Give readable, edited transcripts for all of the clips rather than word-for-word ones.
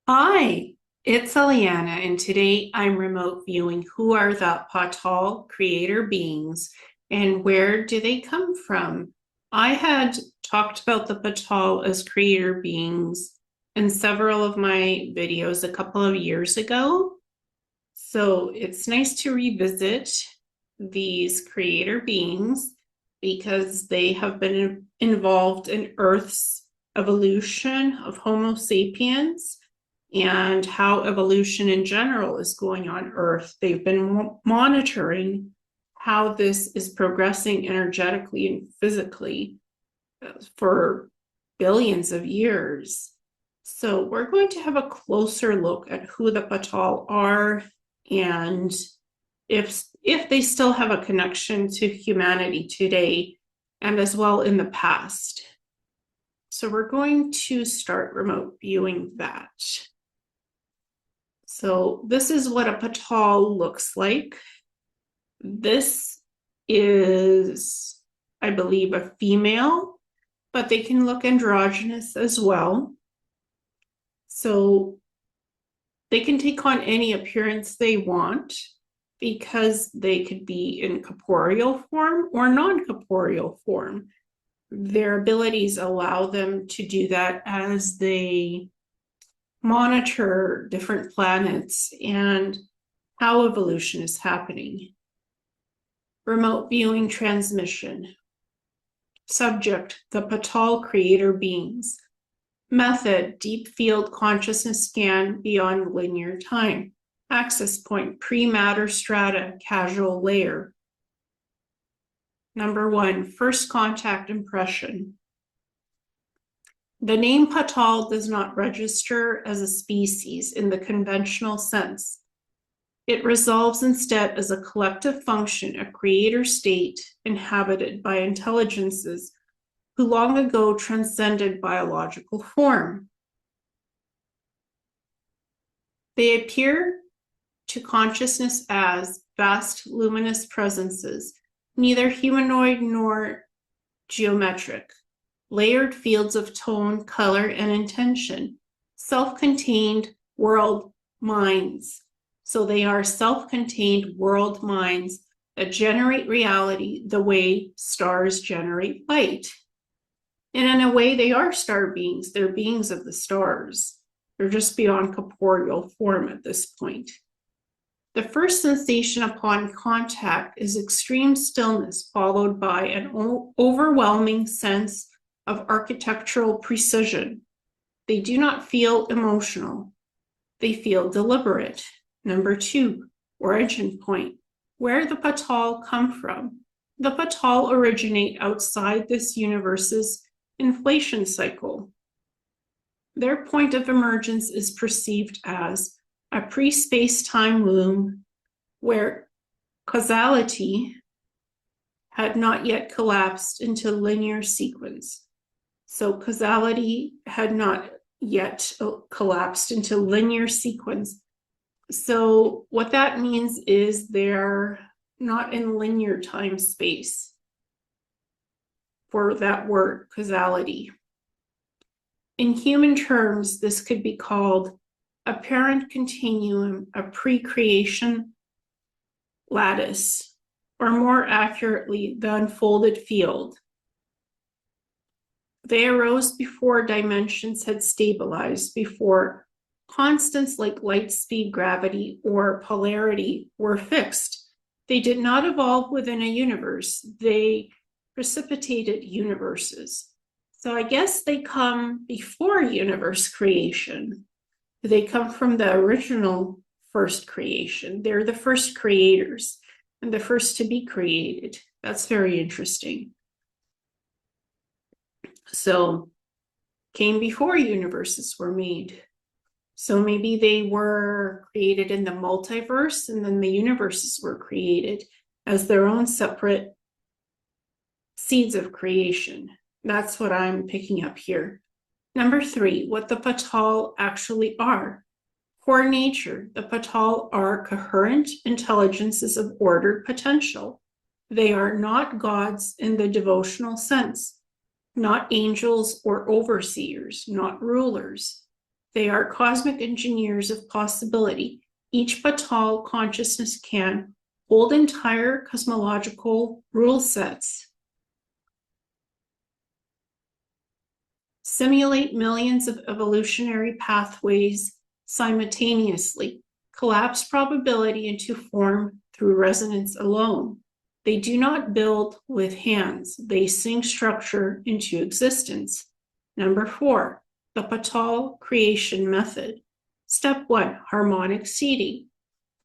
Hi, it's Ileana, and today I'm remote viewing who are the Paa-Tal creator beings and where do they come from? I had talked about the Paa-Tal as creator beings in several of my videos a couple of years ago, so it's nice to revisit these creator beings because they have been involved in Earth's evolution of Homo sapiens and how evolution in general is going on Earth. They've been monitoring how this is progressing energetically and physically for billions of years. So we're going to have a closer look at who the Paa-Tal are and if they still have a connection to humanity today and as well in the past. So we're going to start remote viewing that. So this is what a Paa-Tal looks like. This is, I believe, a female, but they can look androgynous as well. So they can take on any appearance they want because they could be in corporeal form or non-corporeal form. Their abilities allow them to do that as they monitor different planets and how evolution is happening. Remote viewing transmission. Subject, the Paa-Tal creator beings. Method, deep field consciousness scan beyond linear time. Access point, pre-matter strata, causal layer. Number 1, first contact impression. The name Paa-Tal does not register as a species in the conventional sense. It resolves instead as a collective function, a creator state inhabited by intelligences who long ago transcended biological form. They appear to consciousness as vast luminous presences, neither humanoid nor geometric, layered fields of tone, color, and intention, self-contained world minds. So they are self-contained world minds that generate reality the way stars generate light. And in a way, they are star beings. They're beings of the stars. They're just beyond corporeal form at this point. The first sensation upon contact is extreme stillness, followed by an overwhelming sense of architectural precision. They do not feel emotional. They feel deliberate. Number 2, origin point. Where the Paa-Tal come from. The Paa-Tal originate outside this universe's inflation cycle. Their point of emergence is perceived as a pre-space-time womb where causality had not yet collapsed into linear sequence. So causality had not yet collapsed into linear sequence. So what that means is they're not in linear time space for that word, causality. In human terms, this could be called a parent continuum, a pre-creation lattice, or more accurately, the unfolded field. They arose before dimensions had stabilized, before constants like light speed, gravity, or polarity were fixed. They did not evolve within a universe. They precipitated universes. So I guess they come before universe creation. They come from the original first creation. They're the first creators and the first to be created. That's very interesting. So came before universes were made. So maybe they were created in the multiverse and then the universes were created as their own separate seeds of creation. That's what I'm picking up here. Number 3, what the Paa-Tal actually are. Core nature, the Paa-Tal are coherent intelligences of ordered potential. They are not gods in the devotional sense, not angels or overseers, not rulers. They are cosmic engineers of possibility. Each Paa-Tal consciousness can hold entire cosmological rule sets, simulate millions of evolutionary pathways simultaneously, collapse probability into form through resonance alone. They do not build with hands, they sing structure into existence. Number 4, the Paa-Tal creation method. Step 1, harmonic seeding.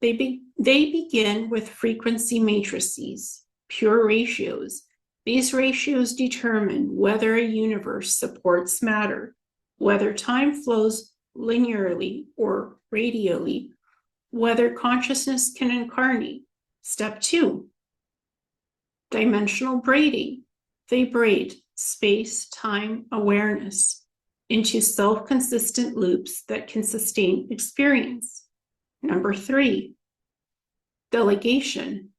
They begin with frequency matrices, pure ratios. These ratios determine whether a universe supports matter, whether time flows linearly or radially, whether consciousness can incarnate. Step 2, dimensional braiding. They braid space-time awareness into self-consistent loops that can sustain experience. Number 3, delegation.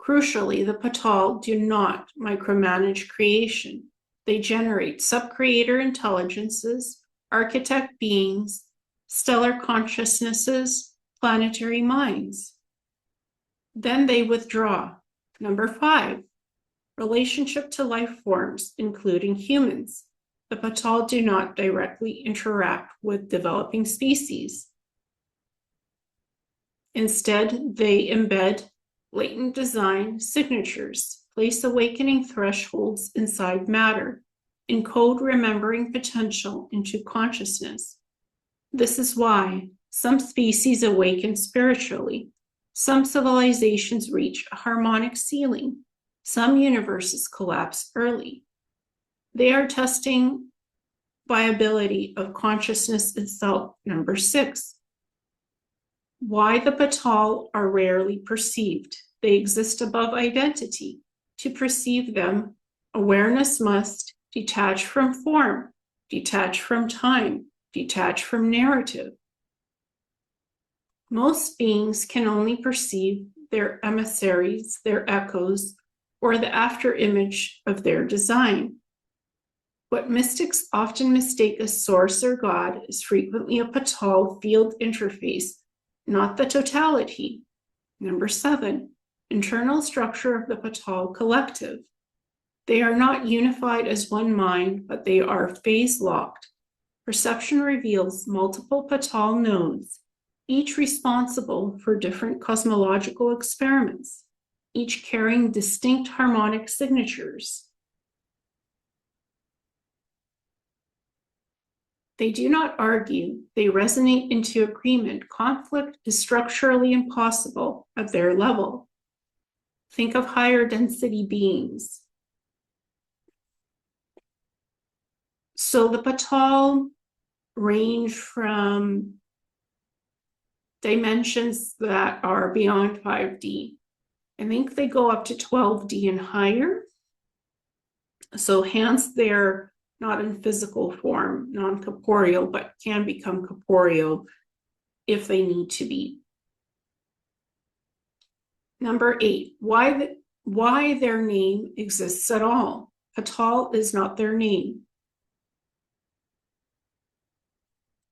Crucially, the Paa-Tal do not micromanage creation. They generate sub-creator intelligences, architect beings, stellar consciousnesses, planetary minds. Then they withdraw. Number 5, relationship to life forms, including humans. The Paa-Tal do not directly interact with developing species. Instead, they embed latent design signatures, place awakening thresholds inside matter, encode remembering potential into consciousness. This is why some species awaken spiritually, some civilizations reach a harmonic ceiling, some universes collapse early. They are testing viability of consciousness itself. Number 6, why the Paa-Tal are rarely perceived. They exist above identity. To perceive them, awareness must detach from form, detach from time, detach from narrative. Most beings can only perceive their emissaries, their echoes, or the afterimage of their design. What mystics often mistake as source or God is frequently a Paa-Tal field interface, not the totality. Number 7, internal structure of the Paa-Tal collective. They are not unified as one mind, but they are phase-locked. Perception reveals multiple Paa-Tal nodes, each responsible for different cosmological experiments, each carrying distinct harmonic signatures. They do not argue, they resonate into agreement. Conflict is structurally impossible at their level. Think of higher density beings. So the Paa-Tal range from dimensions that are beyond 5D. I think they go up to 12D and higher. So hence they're not in physical form, non-corporeal, but can become corporeal if they need to be. Number 8, why their name exists at all. Paa-Tal is not their name.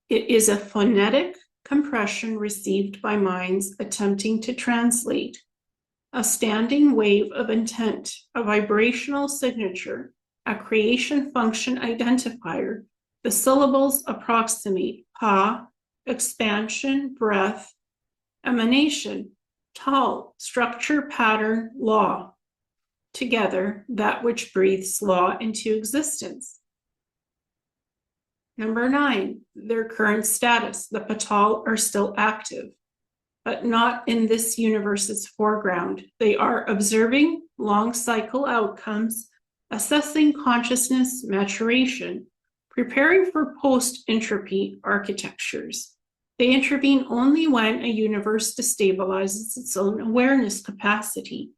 It is a phonetic compression received by minds attempting to translate, a standing wave of intent, a vibrational signature, a creation function identifier. The syllables approximate pa, expansion, breath, emanation, tal, structure, pattern, law. Together, that which breathes law into existence. Number 9, their current status. The Paa-Tal are still active, but not in this universe's foreground. They are observing long cycle outcomes, assessing consciousness maturation, preparing for post-entropy architectures. They intervene only when a universe destabilizes its own awareness capacity,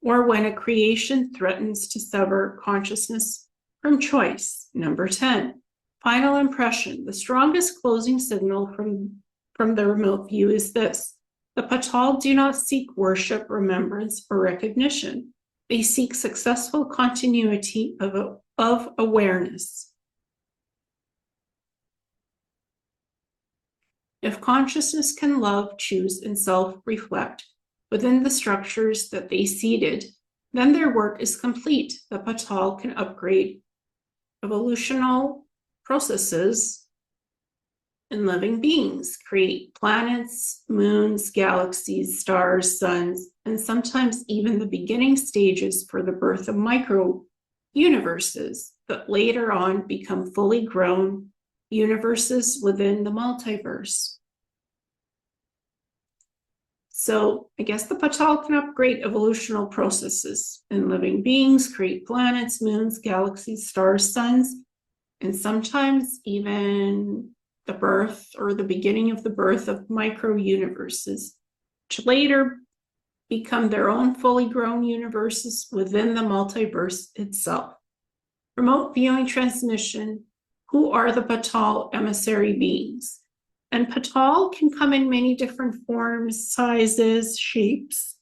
or when a creation threatens to sever consciousness from choice. Number 10, final impression. The strongest closing signal from the remote view is this. The Paa-Tal do not seek worship, remembrance, or recognition. They seek successful continuity of awareness. If consciousness can love, choose, and self-reflect within the structures that they seeded, then their work is complete. The Paa-Tal can upgrade evolutional processes in living beings, create planets, moons, galaxies, stars, suns, and sometimes even the beginning stages for the birth of micro universes that later on become fully grown universes within the multiverse. So I guess the Paa-Tal can upgrade evolutional processes in living beings, create planets, moons, galaxies, stars, suns, and sometimes even the birth or the beginning of the birth of micro universes, which later become their own fully grown universes within the multiverse itself. Remote viewing transmission. Who are the Paa-Tal emissary beings? And Paa-Tal can come in many different forms, sizes, shapes.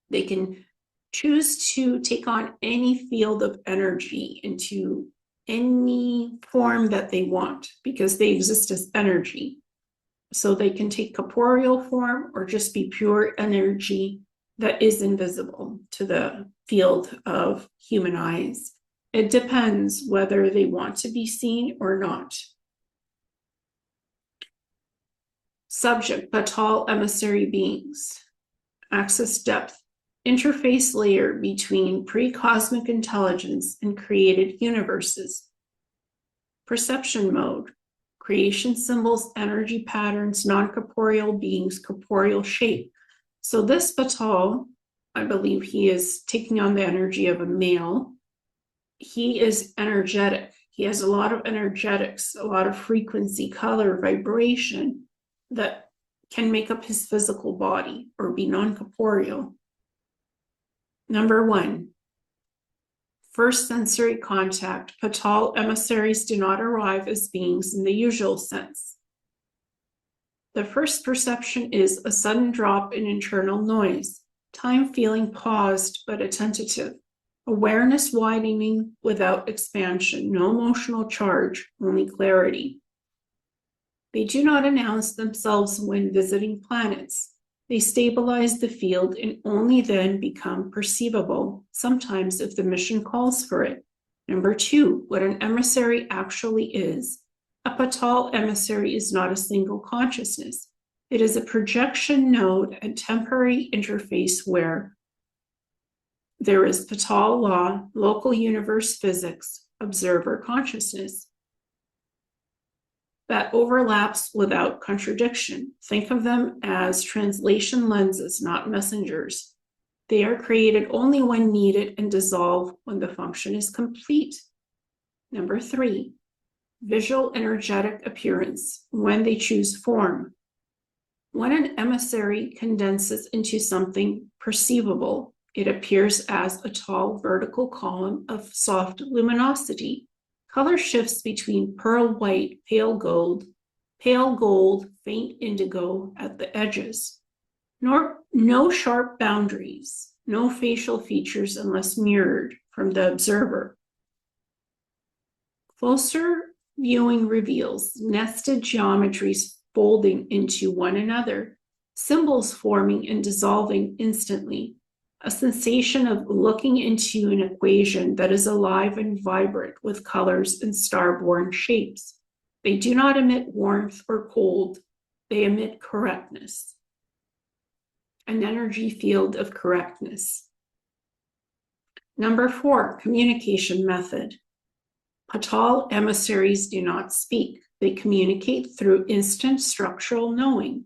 They can choose to take on any field of energy into any form that they want because they exist as energy. So they can take corporeal form or just be pure energy that is invisible to the field of human eyes. It depends whether they want to be seen or not. Subject, Paa-Tal emissary beings. Access depth, interface layer between pre-cosmic intelligence and created universes. Perception mode, creation symbols, energy patterns, non-corporeal beings, corporeal shape. So this Paa-Tal, I believe he is taking on the energy of a male. He is energetic. He has a lot of energetics, a lot of frequency, color, vibration that can make up his physical body or be non-corporeal. Number 1, first sensory contact. Paa-Tal emissaries do not arrive as beings in the usual sense. The first perception is a sudden drop in internal noise, time feeling paused but attentive, awareness widening without expansion, no emotional charge, only clarity. They do not announce themselves when visiting planets. They stabilize the field and only then become perceivable, sometimes if the mission calls for it. Number 2, what an emissary actually is. A Paa-Tal emissary is not a single consciousness. It is a projection node and temporary interface where there is Paa-Tal law, local universe physics, observer consciousness that overlaps without contradiction. Think of them as translation lenses, not messengers. They are created only when needed and dissolve when the function is complete. Number 3, visual energetic appearance, when they choose form. When an emissary condenses into something perceivable, it appears as a tall vertical column of soft luminosity. Color shifts between pearl white, pale gold, faint indigo at the edges. No sharp boundaries, no facial features unless mirrored from the observer. Closer viewing reveals nested geometries folding into one another, symbols forming and dissolving instantly, a sensation of looking into an equation that is alive and vibrant with colors and star-born shapes. They do not emit warmth or cold, they emit correctness, an energy field of correctness. Number 4, communication method. Paa-Tal emissaries do not speak. They communicate through instant structural knowing.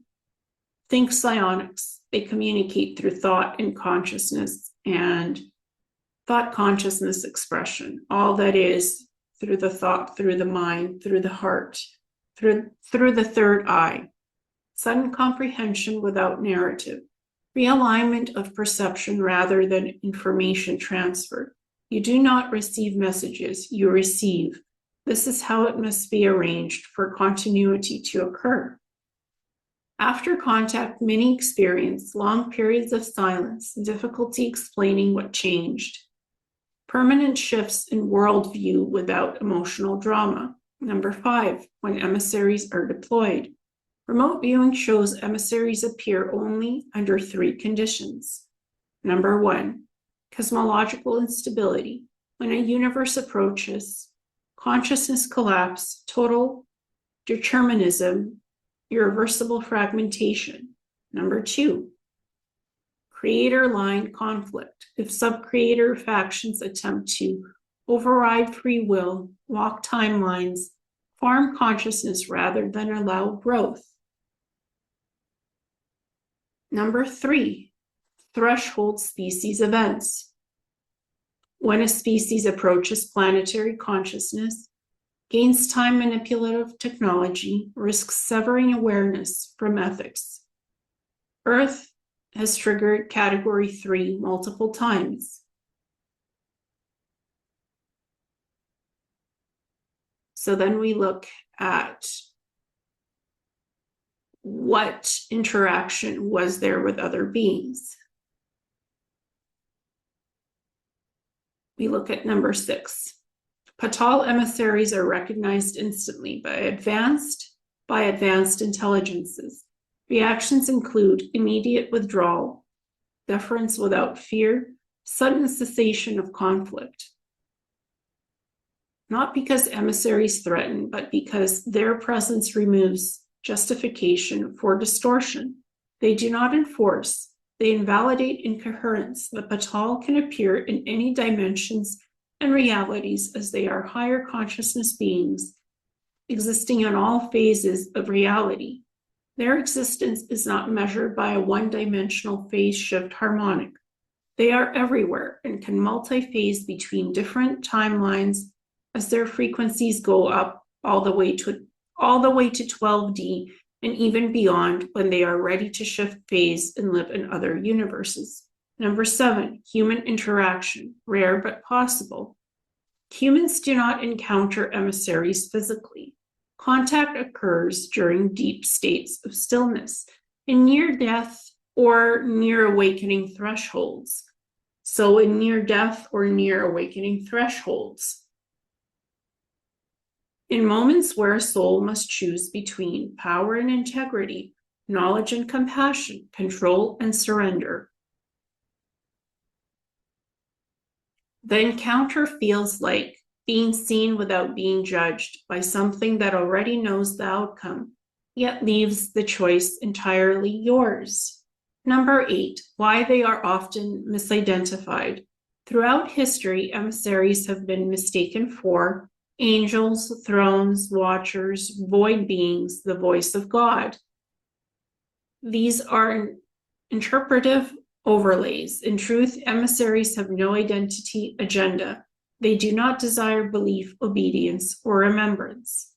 Think psionics. They communicate through thought and consciousness and thought consciousness expression. All that is through the thought, through the mind, through the heart, through the third eye. Sudden comprehension without narrative. Realignment of perception rather than information transfer. You do not receive messages, you receive. This is how it must be arranged for continuity to occur. After contact, many experience long periods of silence, difficulty explaining what changed. Permanent shifts in worldview without emotional drama. Number 5, when emissaries are deployed. Remote viewing shows emissaries appear only under 3 conditions. Number 1, cosmological instability. When a universe approaches consciousness collapse, total determinism, irreversible fragmentation. Number 2, creator-line conflict. If sub-creator factions attempt to override free will, walk timelines, farm consciousness rather than allow growth. Number 3, threshold species events. When a species approaches planetary consciousness, gains time manipulative technology, risks severing awareness from ethics. Earth has triggered Category 3 multiple times. So then we look at what interaction was there with other beings. We look at number 6. Paa-Tal emissaries are recognized instantly by advanced intelligences. Reactions include immediate withdrawal, deference without fear, sudden cessation of conflict. Not because emissaries threaten, but because their presence removes justification for distortion. They do not enforce, they invalidate incoherence. The Paa-Tal can appear in any dimensions and realities as they are higher consciousness beings, existing in all phases of reality. Their existence is not measured by a one-dimensional phase shift harmonic. They are everywhere and can multi-phase between different timelines as their frequencies go up all the way to 12D and even beyond when they are ready to shift phase and live in other universes. Number 7, human interaction, rare but possible. Humans do not encounter emissaries physically. Contact occurs during deep states of stillness, in near-death or near-awakening thresholds. So in near-death or near-awakening thresholds. In moments where a soul must choose between power and integrity, knowledge and compassion, control and surrender. The encounter feels like being seen without being judged by something that already knows the outcome, yet leaves the choice entirely yours. Number 8, why they are often misidentified. Throughout history, emissaries have been mistaken for angels, thrones, watchers, void beings, the voice of God. These are interpretive overlays. In truth, emissaries have no identity agenda. They do not desire belief, obedience, or remembrance.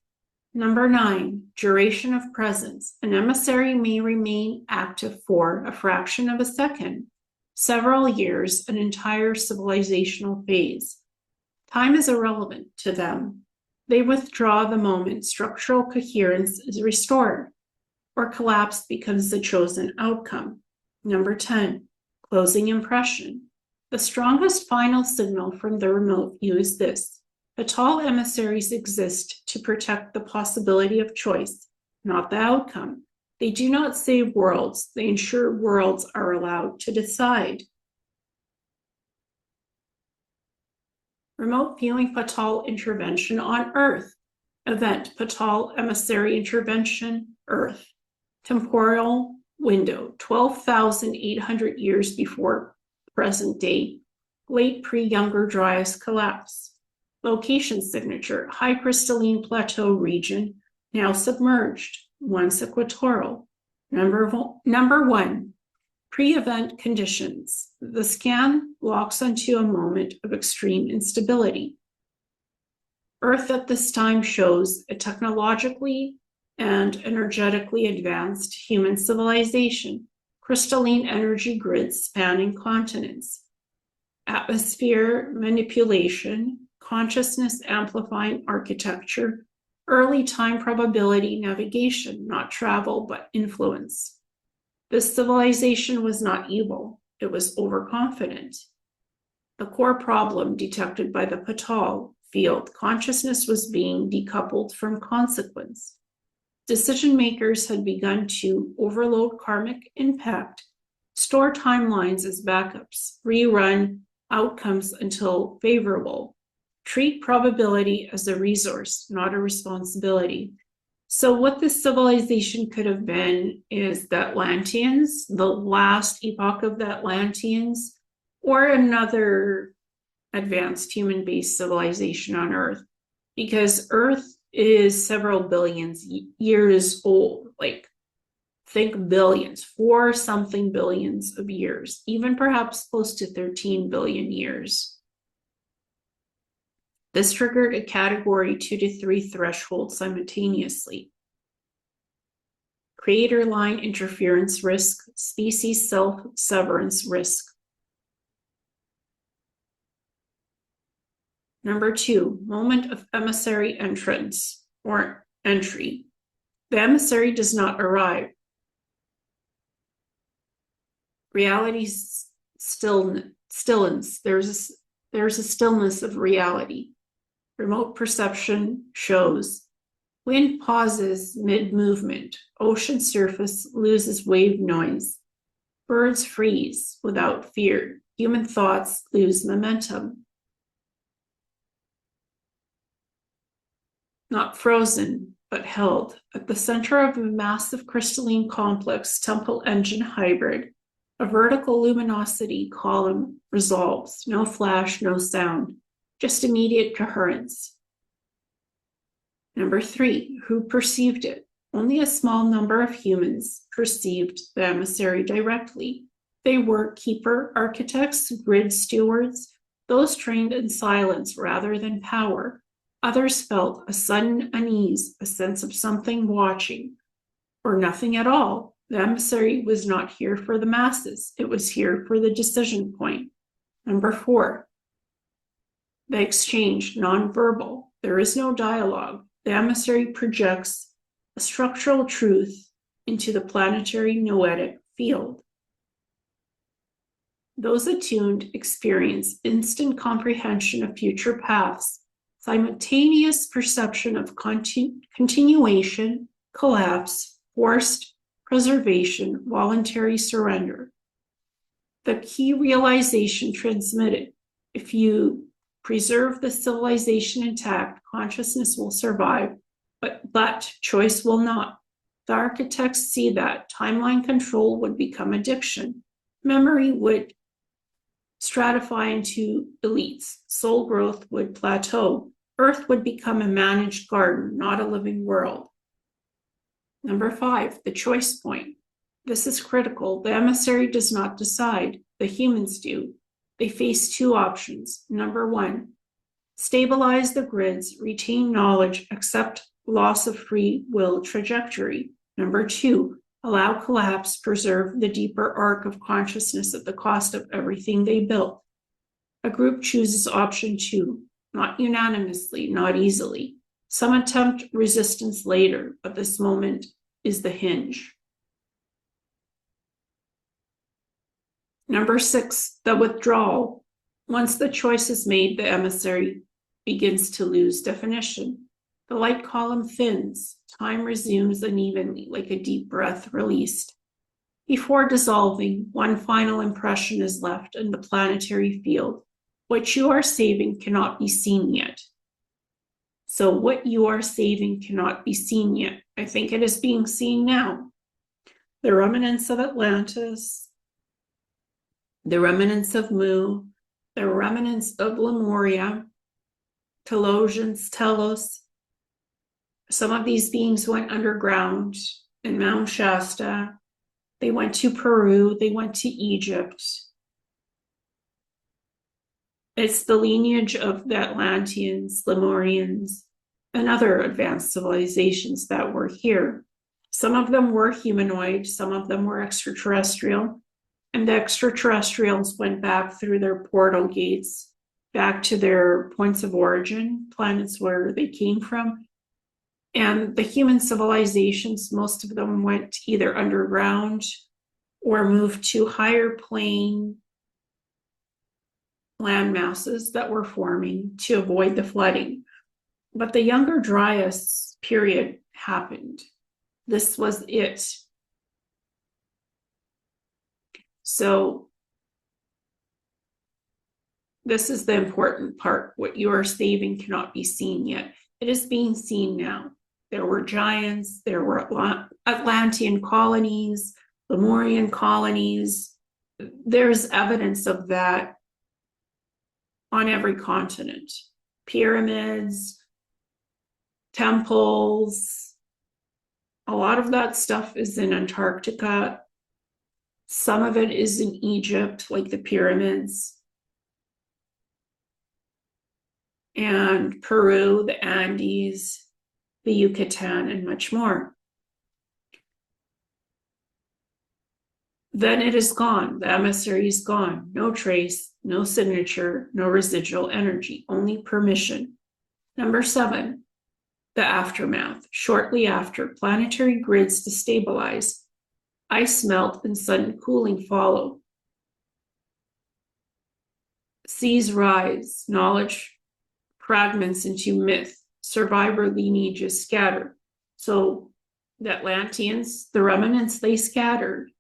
Number 9, duration of presence. An emissary may remain active for a fraction of a second, several years, an entire civilizational phase. Time is irrelevant to them. They withdraw the moment structural coherence is restored, or collapse becomes the chosen outcome. Number 10, closing impression. The strongest final signal from the remote view is this: Paa-Tal emissaries exist to protect the possibility of choice, not the outcome. They do not save worlds, they ensure worlds are allowed to decide. Remote viewing Paa-Tal intervention on Earth. Event: Paa-Tal emissary intervention, Earth. Temporal window: 12,800 years before present day, late pre-Younger Dryas collapse. Location signature: high crystalline plateau region, now submerged, once equatorial. Number 1, pre-event conditions. The scan locks onto a moment of extreme instability. Earth at this time shows a technologically and energetically advanced human civilization, crystalline energy grids spanning continents, atmosphere manipulation, consciousness amplifying architecture, early time probability navigation, not travel but influence. This civilization was not evil, it was overconfident. The core problem detected by the Paa-Tal field, consciousness was being decoupled from consequence. Decision makers had begun to overload karmic impact, store timelines as backups, rerun outcomes until favorable, treat probability as a resource, not a responsibility. So what this civilization could have been is the Atlanteans, the last epoch of the Atlanteans, or another advanced human-based civilization on Earth, because Earth is several billions years old. Like, think billions, 4-something billions of years, even perhaps close to 13 billion years. This triggered a category 2 to 3 threshold simultaneously. Creator line interference risk, species self-severance risk. Number 2, moment of emissary entrance or entry. The emissary does not arrive. Reality's stillness. There's a stillness of reality. Remote perception shows. Wind pauses mid-movement. Ocean surface loses wave noise. Birds freeze without fear. Human thoughts lose momentum. Not frozen, but held. At the center of a massive crystalline complex, temple engine hybrid, a vertical luminosity column resolves. No flash, no sound, just immediate coherence. Number 3, who perceived it? Only a small number of humans perceived the emissary directly. They were keeper architects, grid stewards, those trained in silence rather than power. Others felt a sudden unease, a sense of something watching, or nothing at all. The emissary was not here for the masses. It was here for the decision point. Number 4, the exchange, nonverbal. There is no dialogue. The emissary projects a structural truth into the planetary noetic field. Those attuned experience instant comprehension of future paths, simultaneous perception of continuation, collapse, forced preservation, voluntary surrender. The key realization transmitted: if you preserve the civilization intact, consciousness will survive, but choice will not. The architects see that timeline control would become addiction. Memory would stratify into elites. Soul growth would plateau. Earth would become a managed garden, not a living world. Number 5, the choice point. This is critical. The emissary does not decide. The humans do. They face 2 options. Number 1, stabilize the grids, retain knowledge, accept loss of free will trajectory. Number 2, allow collapse, preserve the deeper arc of consciousness at the cost of everything they built. A group chooses option 2, not unanimously, not easily. Some attempt resistance later, but this moment is the hinge. Number 6, the withdrawal. Once the choice is made, the emissary begins to lose definition. The light column thins. Time resumes unevenly, like a deep breath released. Before dissolving, one final impression is left in the planetary field. What you are saving cannot be seen yet. So what you are saving cannot be seen yet. I think it is being seen now. The remnants of Atlantis, the remnants of Mu, the remnants of Lemuria, Telosians, Telos. Some of these beings went underground in Mount Shasta. They went to Peru. They went to Egypt. It's the lineage of the Atlanteans, Lemurians, and other advanced civilizations that were here. Some of them were humanoid. Some of them were extraterrestrial. And the extraterrestrials went back through their portal gates, back to their points of origin, planets where they came from. And the human civilizations, most of them went either underground or moved to higher plane land masses that were forming to avoid the flooding. But the Younger Dryas period happened. This was it. So this is the important part. What you are saving cannot be seen yet. It is being seen now. There were giants, there were Atlantean colonies, Lemurian colonies. There's evidence of that on every continent. Pyramids, temples, a lot of that stuff is in Antarctica. Some of it is in Egypt, like the pyramids. And Peru, the Andes, the Yucatan, and much more. Then it is gone. The emissary is gone. No trace, no signature, no residual energy, only permission. Number 7, the aftermath. Shortly after, planetary grids destabilize. Ice melt and sudden cooling follow. Seas rise, knowledge fragments into myth, survivor lineages scatter. So the Atlanteans, the remnants, they scattered.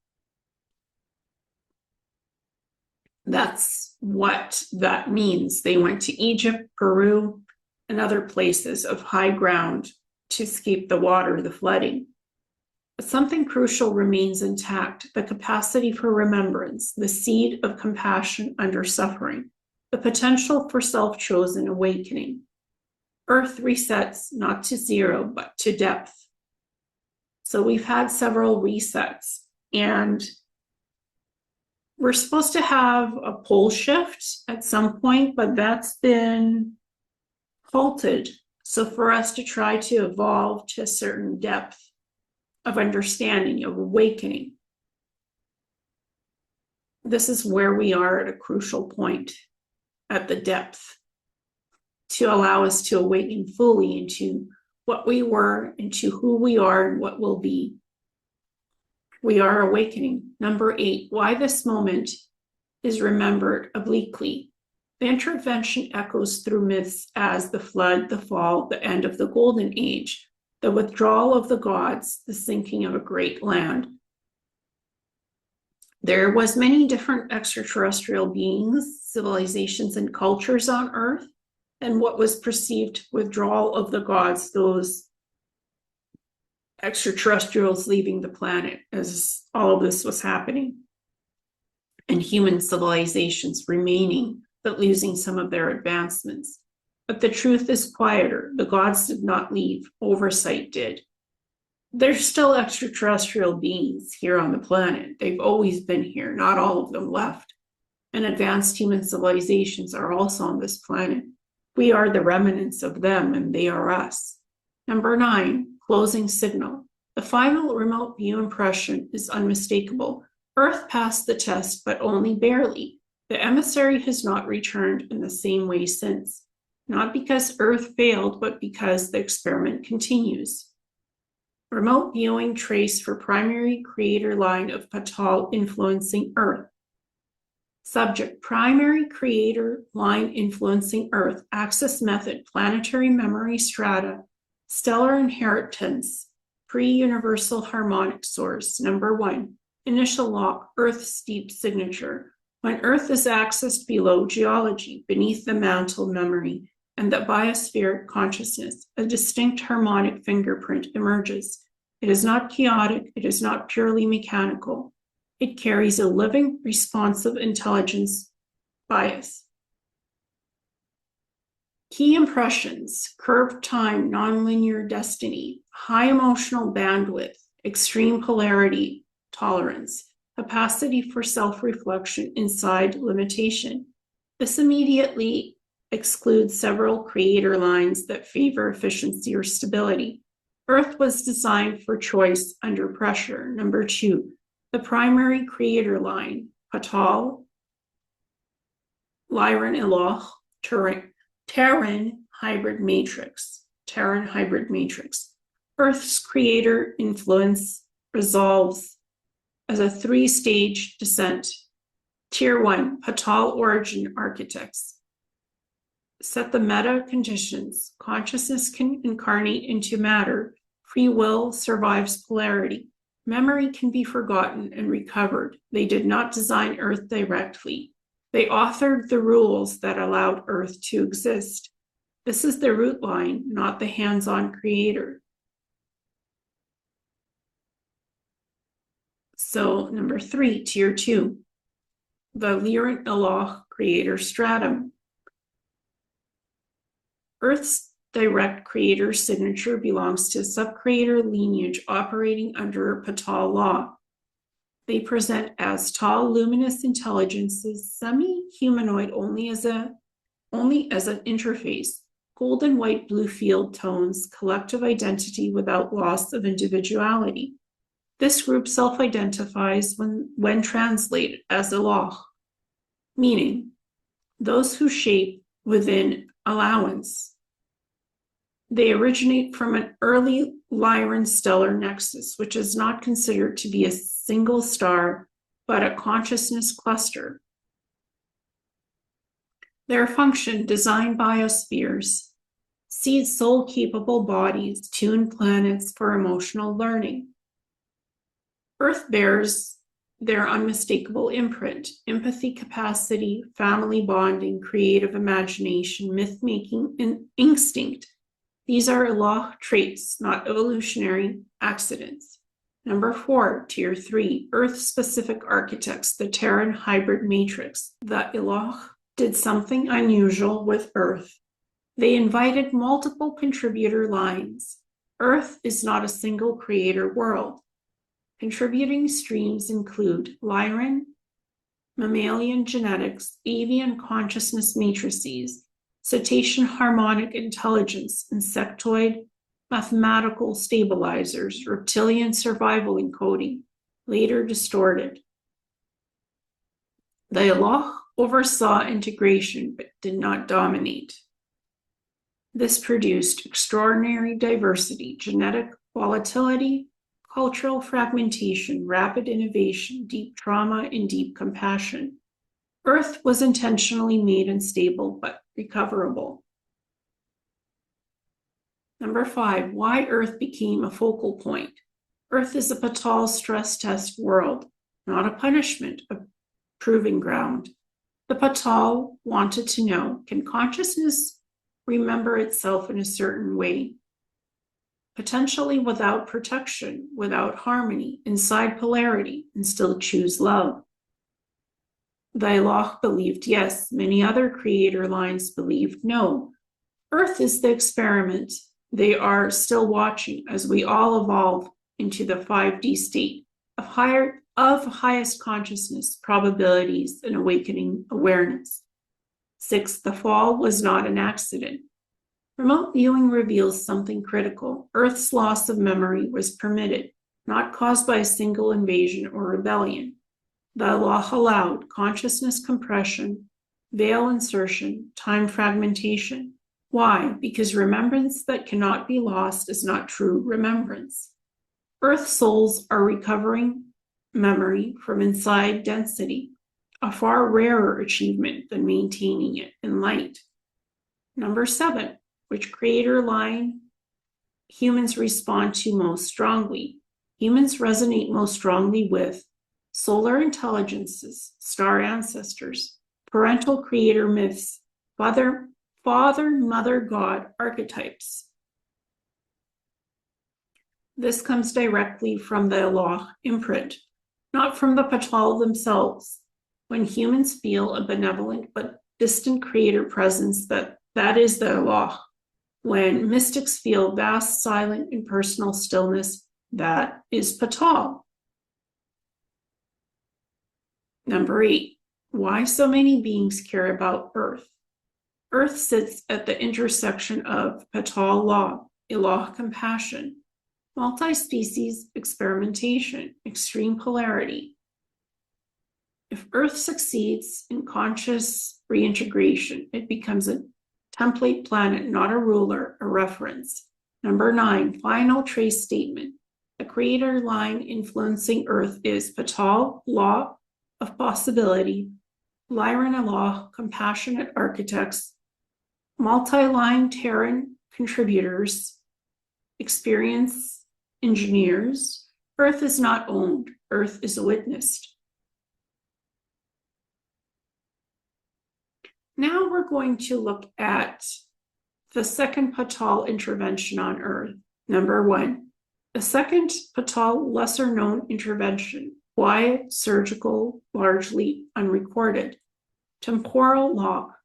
That's what that means. They went to Egypt, Peru, and other places of high ground to escape the water, the flooding. But something crucial remains intact: the capacity for remembrance, the seed of compassion under suffering, the potential for self-chosen awakening. Earth resets not to zero, but to depth. So we've had several resets, and we're supposed to have a pole shift at some point, but that's been halted. So for us to try to evolve to a certain depth of understanding, of awakening, this is where we are at a crucial point, at the depth, to allow us to awaken fully into what we were, into who we are, and what will be. We are awakening. Number 8, why this moment is remembered obliquely. The intervention echoes through myths as the flood, the fall, the end of the golden age, the withdrawal of the gods, the sinking of a great land. There was many different extraterrestrial beings, civilizations, and cultures on Earth, and what was perceived withdrawal of the gods, those extraterrestrials leaving the planet as all of this was happening, and human civilizations remaining, but losing some of their advancements. But the truth is quieter. The gods did not leave, oversight did. There's still extraterrestrial beings here on the planet. They've always been here, not all of them left. And advanced human civilizations are also on this planet. We are the remnants of them, and they are us. Number 9, closing signal. The final remote view impression is unmistakable. Earth passed the test, but only barely. The emissary has not returned in the same way since. Not because Earth failed, but because the experiment continues. Remote viewing trace for primary creator line of Paa-Tal influencing Earth. Subject: primary creator line influencing Earth. Access method: planetary memory strata. Stellar inheritance. Pre-universal harmonic source. Number 1. Initial lock: Earth's deep signature. When Earth is accessed below geology, beneath the mantle memory, and the biospheric consciousness, a distinct harmonic fingerprint emerges. It is not chaotic, it is not purely mechanical. It carries a living, responsive intelligence bias. Key impressions: curved time, nonlinear destiny, high emotional bandwidth, extreme polarity tolerance, capacity for self-reflection inside limitation. This immediately excludes several creator lines that favor efficiency or stability. Earth was designed for choice under pressure. Number 2, the primary creator line, Paa-Tal, Lyran Eloch, Terran hybrid matrix. Earth's creator influence resolves as a 3-stage descent. Tier 1, Paa-Tal origin architects. Set the meta conditions. Consciousness can incarnate into matter, Free will survives polarity. Memory can be forgotten and recovered. They did not design Earth directly. They authored the rules that allowed Earth to exist. This is the root line, not the hands-on creator. So, number 3, tier 2, the Liran Eloh creator stratum. Earth's direct creator signature belongs to a sub-creator lineage operating under Paa-Tal law. They present as tall, luminous intelligences, semi-humanoid only as an interface, gold and white blue field tones, collective identity without loss of individuality. This group self-identifies when translated as Eloh, meaning those who shape within allowance. They originate from an early Lyran stellar nexus, which is not considered to be a single star, but a consciousness cluster. Their function, design biospheres, seed soul-capable bodies, tune planets for emotional learning. Earth bears their unmistakable imprint, empathy capacity, family bonding, creative imagination, myth-making, and instinct. These are Eloh traits, not evolutionary accidents. Number 4, tier 3, Earth-specific architects, the Terran hybrid matrix. The Eloh did something unusual with Earth. They invited multiple contributor lines. Earth is not a single creator world. Contributing streams include Lyran, mammalian genetics, avian consciousness matrices, cetacean harmonic intelligence, insectoid mathematical stabilizers, reptilian survival encoding, later distorted. The Eloh oversaw integration but did not dominate. This produced extraordinary diversity, genetic volatility, cultural fragmentation, rapid innovation, deep trauma, and deep compassion. Earth was intentionally made unstable but recoverable. Number 5, why Earth became a focal point. Earth is a Paa-Tal stress test world, not a punishment, a proving ground. The Paa-Tal wanted to know, can consciousness remember itself in a certain way? Potentially without protection, without harmony, inside polarity, and still choose love. The Eloh believed yes, many other creator lines believed no. Earth is the experiment. They are still watching as we all evolve into the 5D state of highest consciousness, probabilities, and awakening awareness. 6, the fall was not an accident. Remote viewing reveals something critical. Earth's loss of memory was permitted, not caused by a single invasion or rebellion. The Eloh allowed consciousness compression, veil insertion, time fragmentation. Why? Because remembrance that cannot be lost is not true remembrance. Earth souls are recovering memory from inside density, a far rarer achievement than maintaining it in light. Number 7, which creator line humans respond to most strongly. Humans resonate most strongly with solar intelligences, star ancestors, parental creator myths, father, mother, God archetypes. This comes directly from the Eloh imprint, not from the Paa-Tal themselves. When humans feel a benevolent but distant creator presence, that is the Eloh. When mystics feel vast, silent, impersonal stillness, that is Paa-Tal. Number 8, why so many beings care about Earth. Earth sits at the intersection of Paa-Tal law, Eloh compassion, multi-species experimentation, extreme polarity. If Earth succeeds in conscious reintegration, it becomes a template planet, not a ruler, a reference. Number 9, final trace statement. The creator line influencing Earth is Paa-Tal, law of possibility, Lyran Eloh, compassionate architects, multi-line Terran contributors, experience engineers. Earth is not owned, Earth is witnessed. Now we're going to look at the second Paa-Tal intervention on Earth. Number 1, the second Paa-Tal lesser known intervention, quiet, surgical, largely unrecorded. Temporal lock,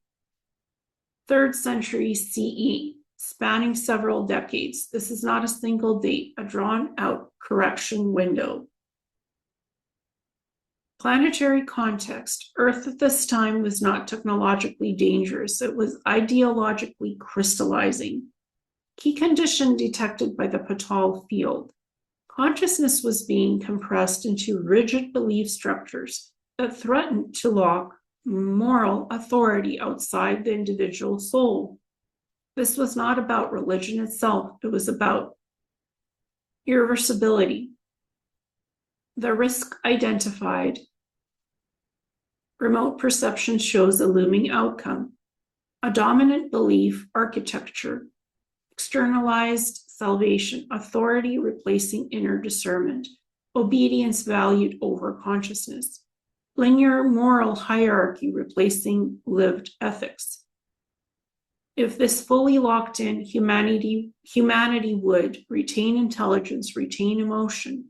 3rd century CE, spanning several decades. This is not a single date, a drawn out correction window. Planetary context. Earth at this time was not technologically dangerous. It was ideologically crystallizing. Key condition detected by the Paa-Tal field. Consciousness was being compressed into rigid belief structures that threatened to lock moral authority outside the individual soul. This was not about religion itself. It was about irreversibility. The risk identified. Remote perception shows a looming outcome. A dominant belief architecture. Externalized salvation. Authority replacing inner discernment. Obedience valued over consciousness. Linear moral hierarchy replacing lived ethics. If this fully locked in, humanity would retain intelligence, retain emotion,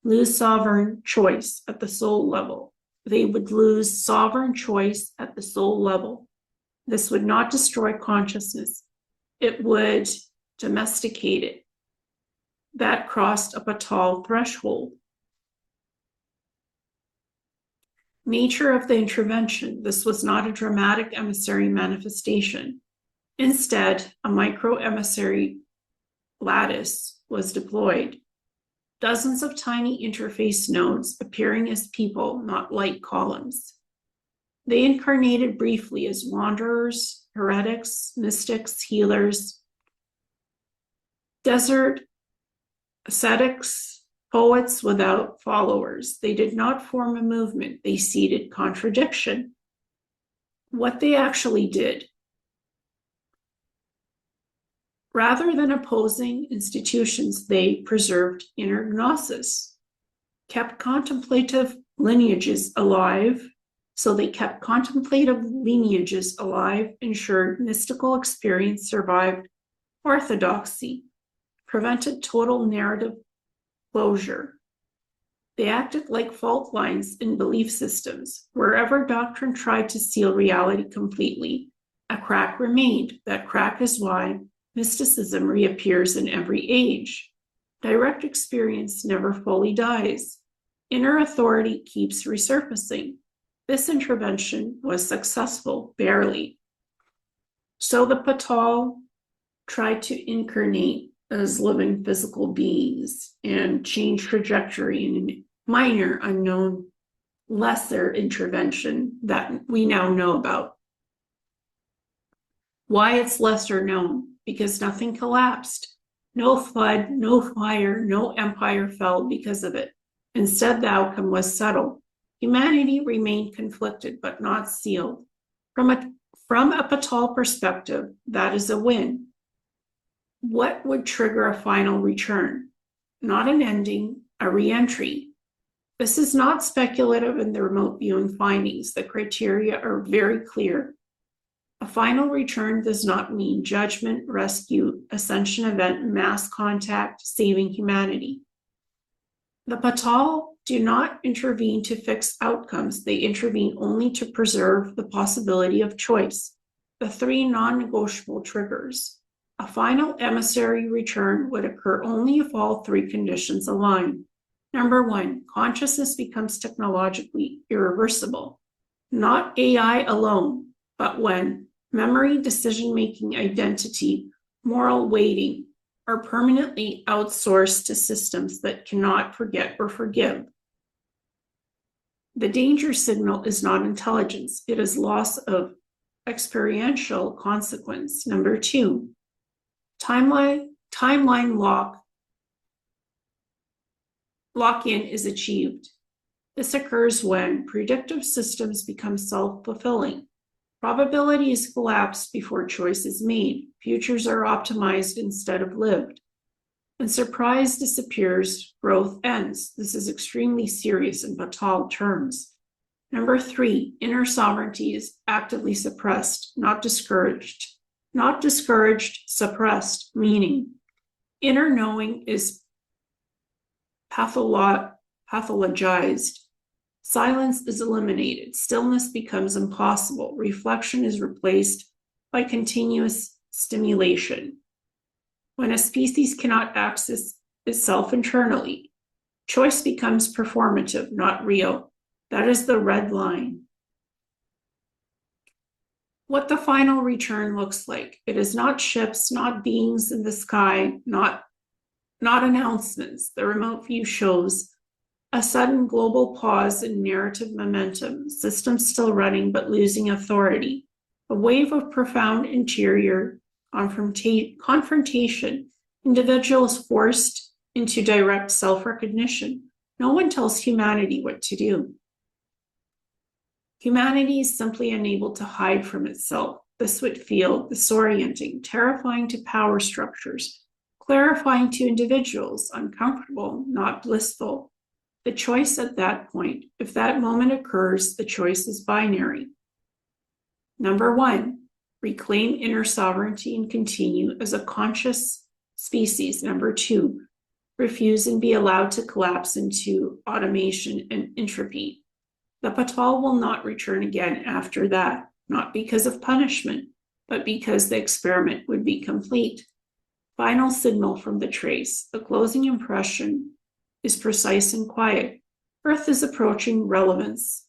lose sovereign choice at the soul level. They would lose sovereign choice at the soul level. This would not destroy consciousness. It would domesticate it. That crossed a Paa-Tal threshold. Nature of the intervention. This was not a dramatic emissary manifestation. Instead, a micro-emissary lattice was deployed. Dozens of tiny interface nodes appearing as people, not light columns. They incarnated briefly as wanderers, heretics, mystics, healers, desert ascetics, poets without followers. They did not form a movement. They seeded contradiction. What they actually did, rather than opposing institutions, they preserved inner gnosis, kept contemplative lineages alive. So they kept contemplative lineages alive, ensured mystical experience survived orthodoxy, prevented total narrative closure. They acted like fault lines in belief systems. Wherever doctrine tried to seal reality completely, a crack remained. That crack is why mysticism reappears in every age. Direct experience never fully dies. Inner authority keeps resurfacing. This intervention was successful, barely. So the Paa-Tal tried to incarnate as living physical beings and change trajectory in a minor, unknown, lesser intervention that we now know about. Why it's lesser known? Because nothing collapsed. No flood, no fire, no empire fell because of it. Instead, the outcome was subtle. Humanity remained conflicted, but not sealed. From a Paa-Tal perspective, that is a win. What would trigger a final return? Not an ending, a re-entry. This is not speculative in the remote viewing findings. The criteria are very clear. A final return does not mean judgment, rescue, ascension event, mass contact, saving humanity. The Paa-Tal do not intervene to fix outcomes. They intervene only to preserve the possibility of choice. The 3 non-negotiable triggers. A final emissary return would occur only if all 3 conditions align. Number 1, consciousness becomes technologically irreversible. Not AI alone, but when memory, decision-making, identity, moral weighting are permanently outsourced to systems that cannot forget or forgive. The danger signal is not intelligence. It is loss of experiential consequence. Number 2, timeline lock-in is achieved. This occurs when predictive systems become self-fulfilling. Probabilities collapse before choice is made. Futures are optimized instead of lived. When surprise disappears, growth ends. This is extremely serious in Paa-Tal terms. Number 3, inner sovereignty is actively suppressed, not discouraged. Not discouraged, suppressed, meaning inner knowing is pathologized. Silence is eliminated. Stillness becomes impossible. Reflection is replaced by continuous stimulation. When a species cannot access itself internally, choice becomes performative, not real. That is the red line. What the final return looks like. It is not ships, not beings in the sky, not announcements. The remote view shows a sudden global pause in narrative momentum, systems still running but losing authority, a wave of profound interior confrontation, individuals forced into direct self-recognition. No one tells humanity what to do. Humanity is simply unable to hide from itself. This would feel disorienting, terrifying to power structures, clarifying to individuals, uncomfortable, not blissful. The choice at that point, if that moment occurs, the choice is binary. Number 1, reclaim inner sovereignty and continue as a conscious species. Number 2, refuse and be allowed to collapse into automation and entropy. The Paa-Tal will not return again after that, not because of punishment, but because the experiment would be complete. Final signal from the trace. The closing impression is precise and quiet. Earth is approaching relevance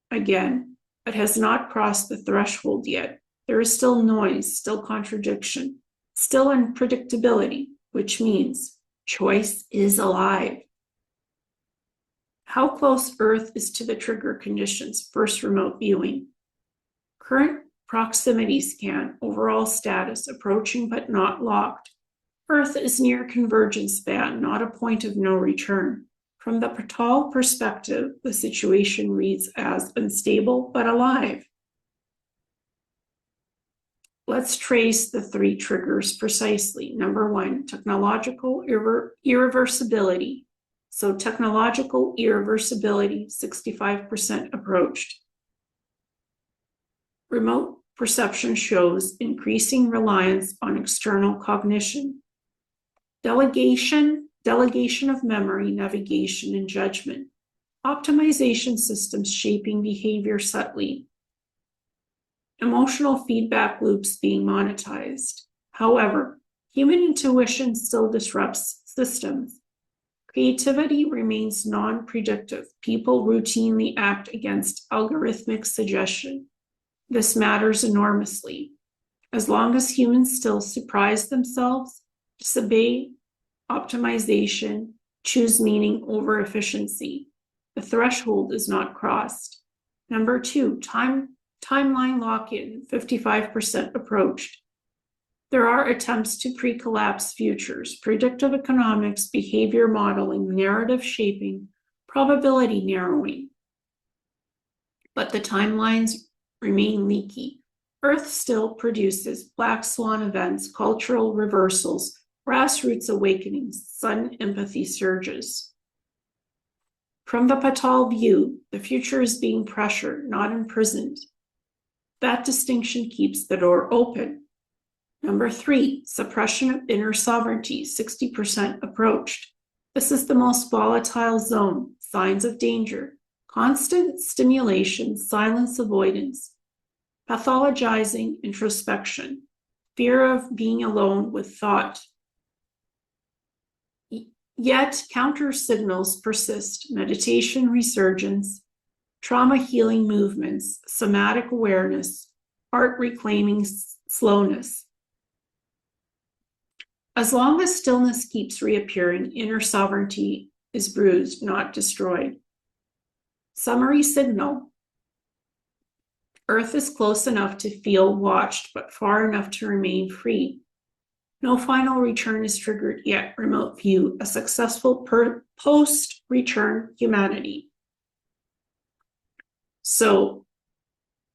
again, but has not crossed the threshold yet. There is still noise, still contradiction, still unpredictability, which means choice is alive. How close Earth is to the trigger conditions. First remote viewing. Current proximity scan. Overall status. Approaching but not locked. Earth is near convergence band, not a point of no return. From the Paa-Tal perspective, the situation reads as unstable but alive. Let's trace the 3 triggers precisely. Number 1, technological irreversibility. So technological irreversibility, 65% approached. Remote perception shows increasing reliance on external cognition. Delegation of memory, navigation, and judgment. Optimization systems shaping behavior subtly. Emotional feedback loops being monetized. However, human intuition still disrupts systems. Creativity remains non-predictive. People routinely act against algorithmic suggestion. This matters enormously. As long as humans still surprise themselves, disobey optimization, choose meaning over efficiency, the threshold is not crossed. Number 2, timeline lock-in, 55% approached. There are attempts to pre-collapse futures, predictive economics, behavior modeling, narrative shaping, probability narrowing. But the timelines remain leaky. Earth still produces black swan events, cultural reversals, grassroots awakenings, sudden empathy surges. From the Paa-Tal view, the future is being pressured, not imprisoned. That distinction keeps the door open. Number 3, suppression of inner sovereignty, 60% approached. This is the most volatile zone, signs of danger, constant stimulation, silence avoidance, pathologizing introspection, fear of being alone with thought. Yet counter signals persist, meditation resurgence, trauma healing movements, somatic awareness, art reclaiming slowness. As long as stillness keeps reappearing, inner sovereignty is bruised, not destroyed. Summary signal. Earth is close enough to feel watched, but far enough to remain free. No final return is triggered yet. Remote view, a successful post-return humanity. So,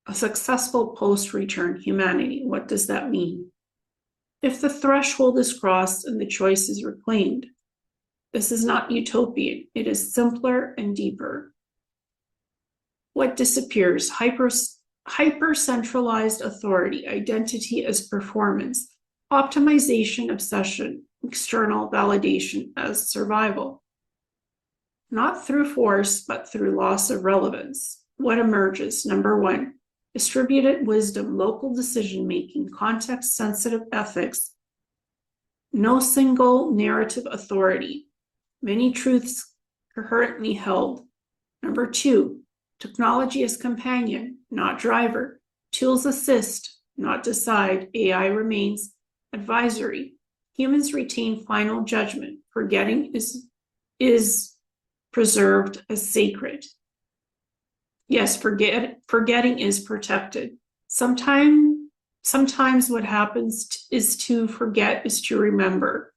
a successful post-return humanity, what does that mean? if the threshold is crossed and the choice is reclaimed. This is not utopian, it is simpler and deeper. What disappears? Hyper-centralized authority, identity as performance, optimization, obsession, external validation as survival. Not through force, but through loss of relevance. What emerges? Number one, distributed wisdom, local decision-making, context-sensitive ethics, no single narrative authority, many truths coherently held. Number two, technology as companion, not driver. Tools assist, not decide. AI remains advisory. Humans retain final judgment. Forgetting is preserved as sacred. Yes, forgetting is protected. Sometimes what happens is to forget is to remember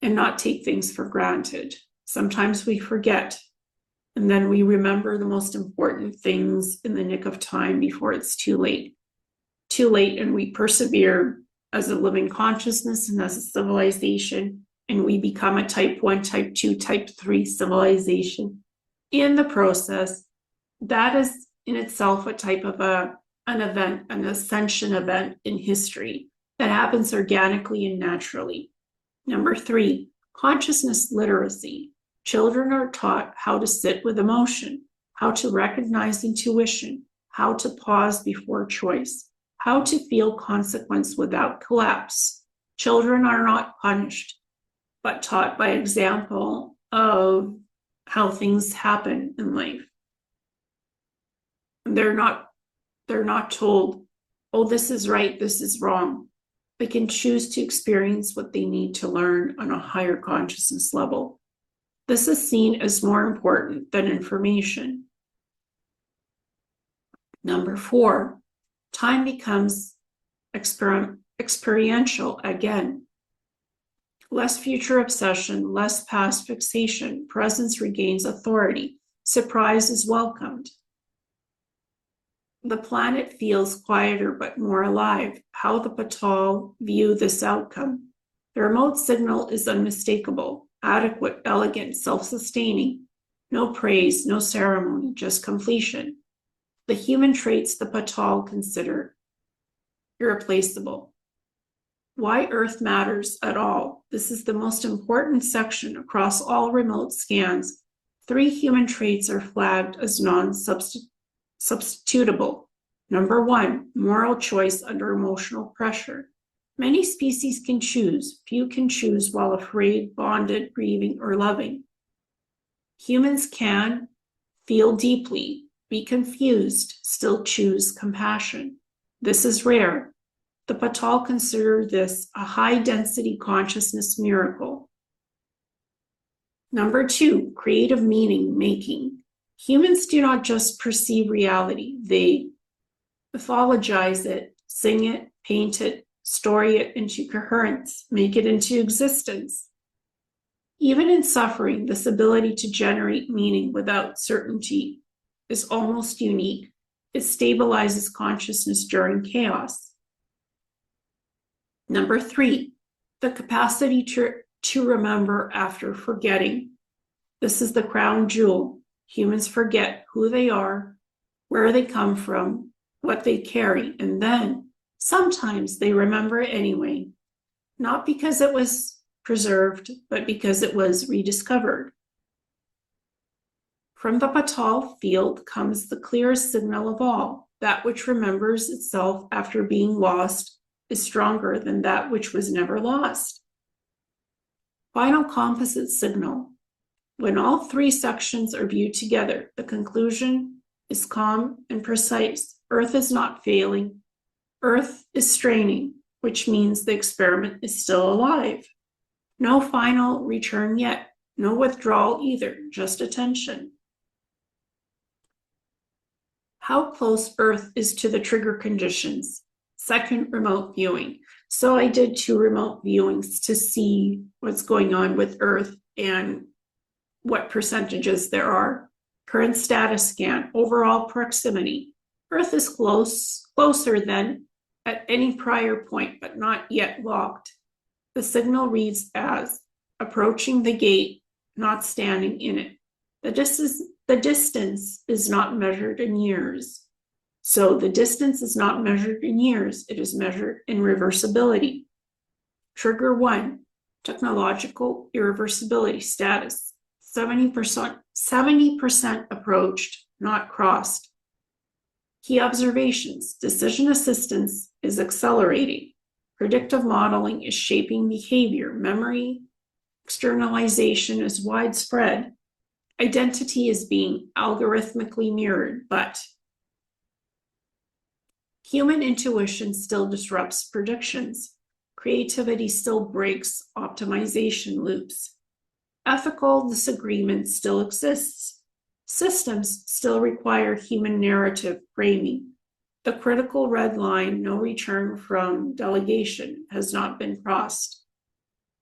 and not take things for granted. Sometimes we forget and then we remember the most important things in the nick of time before it's too late. Too late, and we persevere as a living consciousness and as a civilization, and we become a type 1, type 2, type 3 civilization. In the process, that is in itself a type of an event, an ascension event in history that happens organically and naturally. Number 3, consciousness literacy. Children are taught how to sit with emotion, how to recognize intuition, how to pause before choice, how to feel consequence without collapse. Children are not punished, but taught by example of how things happen in life. They're not told, oh, this is right, this is wrong. They can choose to experience what they need to learn on a higher consciousness level. This is seen as more important than information. Number 4, time becomes experiential again. Less future obsession, less past fixation. Presence regains authority. Surprise is welcomed. The planet feels quieter but more alive. How the Paa-Tal view this outcome. The remote signal is unmistakable, adequate, elegant, self-sustaining. No praise, no ceremony, just completion. The human traits the Paa-Tal consider irreplaceable. Why Earth matters at all. This is the most important section across all remote scans. 3 human traits are flagged as non-substitutable. Number 1, moral choice under emotional pressure. Many species can choose. Few can choose while afraid, bonded, grieving, or loving. Humans can feel deeply, be confused, still choose compassion. This is rare. The Paa-Tal consider this a high-density consciousness miracle. Number 2, creative meaning making. Humans do not just perceive reality. They mythologize it, sing it, paint it, story it into coherence, make it into existence. Even in suffering, this ability to generate meaning without certainty is almost unique. It stabilizes consciousness during chaos. Number 3, the capacity to remember after forgetting. This is the crown jewel. Humans forget who they are, where they come from, what they carry, and then sometimes they remember it anyway, not because it was preserved, but because it was rediscovered. From the Paa-Tal field comes the clearest signal of all. That which remembers itself after being lost is stronger than that which was never lost. Final composite signal. When all 3 sections are viewed together, the conclusion is calm and precise. Earth is not failing. Earth is straining, which means the experiment is still alive. No final return yet. No withdrawal either, just attention. How close Earth is to the trigger conditions. Second, remote viewing. So I did 2 remote viewings to see what's going on with Earth and what percentages there are. Current status scan, overall proximity. Earth is closer than at any prior point but not yet locked. The signal reads as approaching the gate, not standing in it. The distance is not measured in years. So the distance is not measured in years, it is measured in reversibility. Trigger 1, technological irreversibility status, 70% approached, not crossed. Key observations, decision assistance is accelerating. Predictive modeling is shaping behavior. Memory externalization is widespread. Identity is being algorithmically mirrored, but human intuition still disrupts predictions. Creativity still breaks optimization loops. Ethical disagreement still exists. Systems still require human narrative framing. The critical red line, no return from delegation, has not been crossed.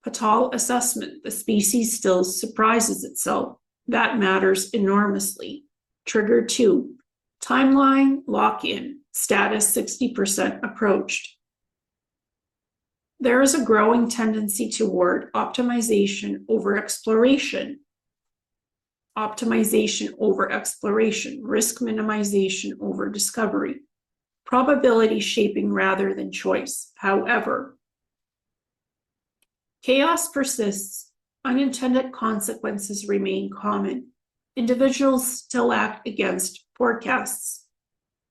Paa-Tal assessment, the species still surprises itself. That matters enormously. Trigger 2, timeline lock-in, status 60% approached. There is a growing tendency toward optimization over exploration. Optimization over exploration, risk minimization over discovery, probability shaping rather than choice. However, chaos persists, unintended consequences remain common. Individuals still act against forecasts.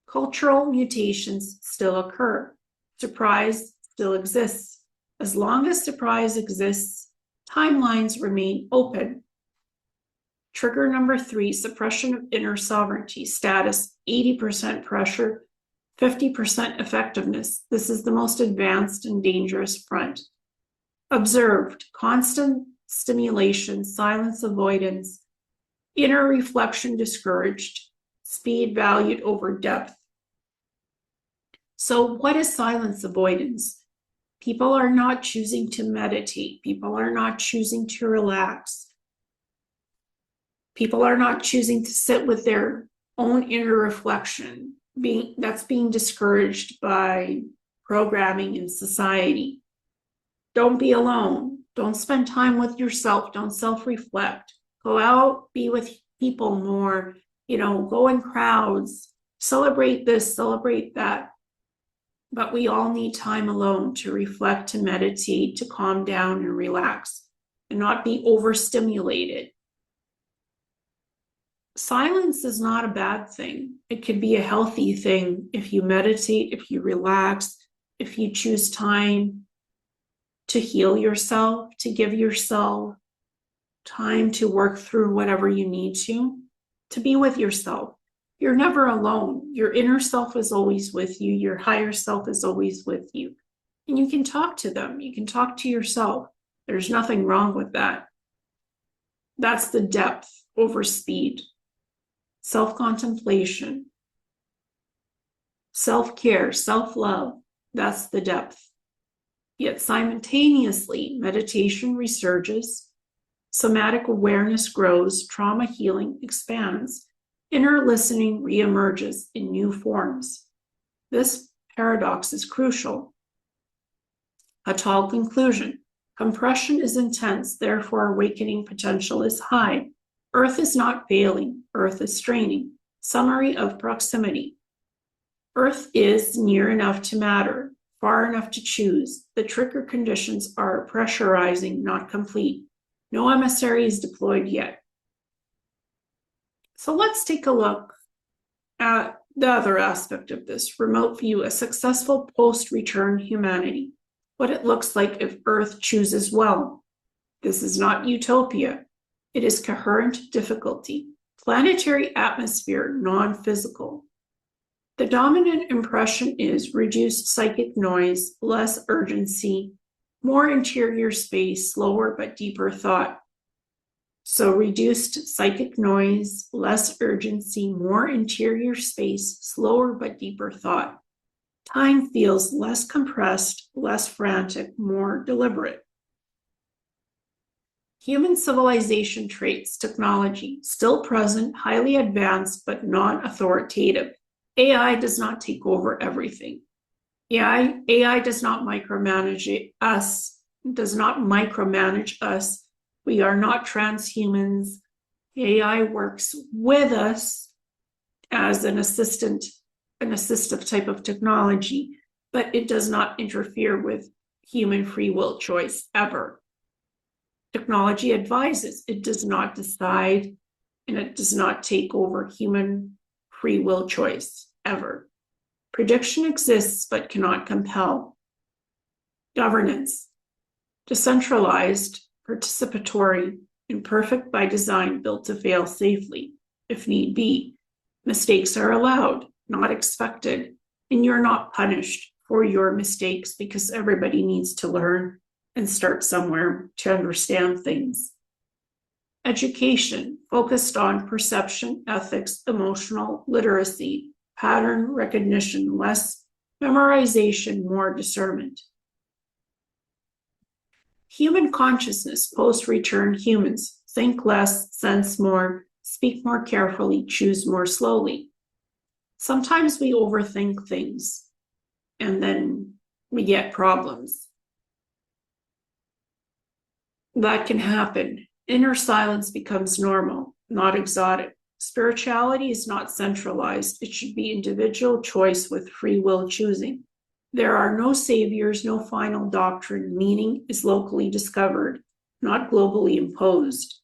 Cultural mutations still occur. Surprise still exists. As long as surprise exists, timelines remain open. Trigger number 3, suppression of inner sovereignty, status 80% pressure, 50% effectiveness. This is the most advanced and dangerous front. Observed, constant stimulation, silence avoidance, inner reflection discouraged, speed valued over depth. So what is silence avoidance? People are not choosing to meditate. People are not choosing to relax. People are not choosing to sit with their own inner reflection. That's being discouraged by programming in society. Don't be alone. Don't spend time with yourself. Don't self-reflect. Go out, be with people more, go in crowds, celebrate this, celebrate that. But we all need time alone to reflect, to meditate, to calm down and relax and not be overstimulated. Silence is not a bad thing. It could be a healthy thing if you meditate, if you relax, if you choose time to heal yourself, to give yourself time to work through whatever you need to be with yourself. You're never alone. Your inner self is always with you. Your higher self is always with you. And you can talk to them. You can talk to yourself. There's nothing wrong with that. That's the depth over speed. Self-contemplation, self-care, self-love, that's the depth. Yet simultaneously, meditation resurges, somatic awareness grows, trauma healing expands, inner listening reemerges in new forms. This paradox is crucial. Paa-Tal conclusion. Compression is intense, therefore awakening potential is high. Earth is not failing, Earth is straining. Summary of proximity. Earth is near enough to matter, far enough to choose. The trigger conditions are pressurizing, not complete. No emissary is deployed yet. So let's take a look at the other aspect of this, remote view, a successful post-return humanity. What it looks like if Earth chooses well. This is not utopia. It is coherent difficulty. Planetary atmosphere, non-physical. The dominant impression is reduced psychic noise, less urgency, more interior space, slower but deeper thought. So reduced psychic noise, less urgency, more interior space, slower but deeper thought. Time feels less compressed, less frantic, more deliberate. Human civilization traits, technology, still present, highly advanced, but non-authoritative. AI does not take over everything. AI does not micromanage us, We are not transhumans. AI works with us as an assistive type of technology, but it does not interfere with human free will choice ever. Technology advises, it does not decide, and it does not take over human free will choice ever. Prediction exists but cannot compel. Governance, decentralized, participatory, imperfect by design, built to fail safely, if need be. Mistakes are allowed, not expected, and you're not punished for your mistakes because everybody needs to learn and start somewhere to understand things. Education, focused on perception, ethics, emotional literacy, pattern recognition, less memorization, more discernment. Human consciousness, post-return humans, think less, sense more, speak more carefully, choose more slowly. Sometimes we overthink things and then we get problems. That can happen. Inner silence becomes normal, not exotic. Spirituality is not centralized. It should be individual choice with free will choosing. There are no saviors, no final doctrine. Meaning is locally discovered, not globally imposed.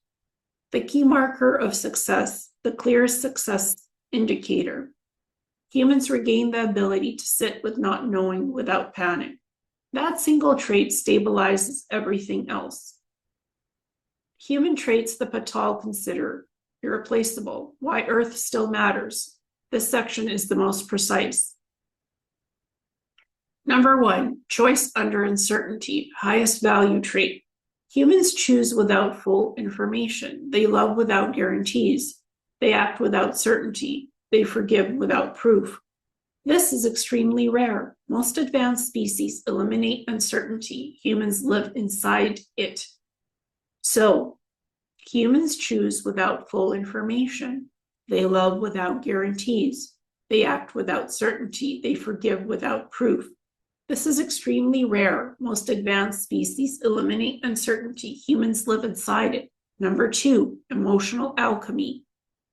The key marker of success, the clearest success indicator. Humans regain the ability to sit with not knowing without panic. That single trait stabilizes everything else. Human traits the Paa-Tal consider irreplaceable. Why Earth still matters. This section is the most precise. Number 1, choice under uncertainty, highest value trait. Humans choose without full information. They love without guarantees. They act without certainty. They forgive without proof. This is extremely rare. Most advanced species eliminate uncertainty. Humans live inside it. So, humans choose without full information. They love without guarantees. They act without certainty. They forgive without proof. This is extremely rare. Most advanced species eliminate uncertainty. Humans live inside it. Number 2, emotional alchemy.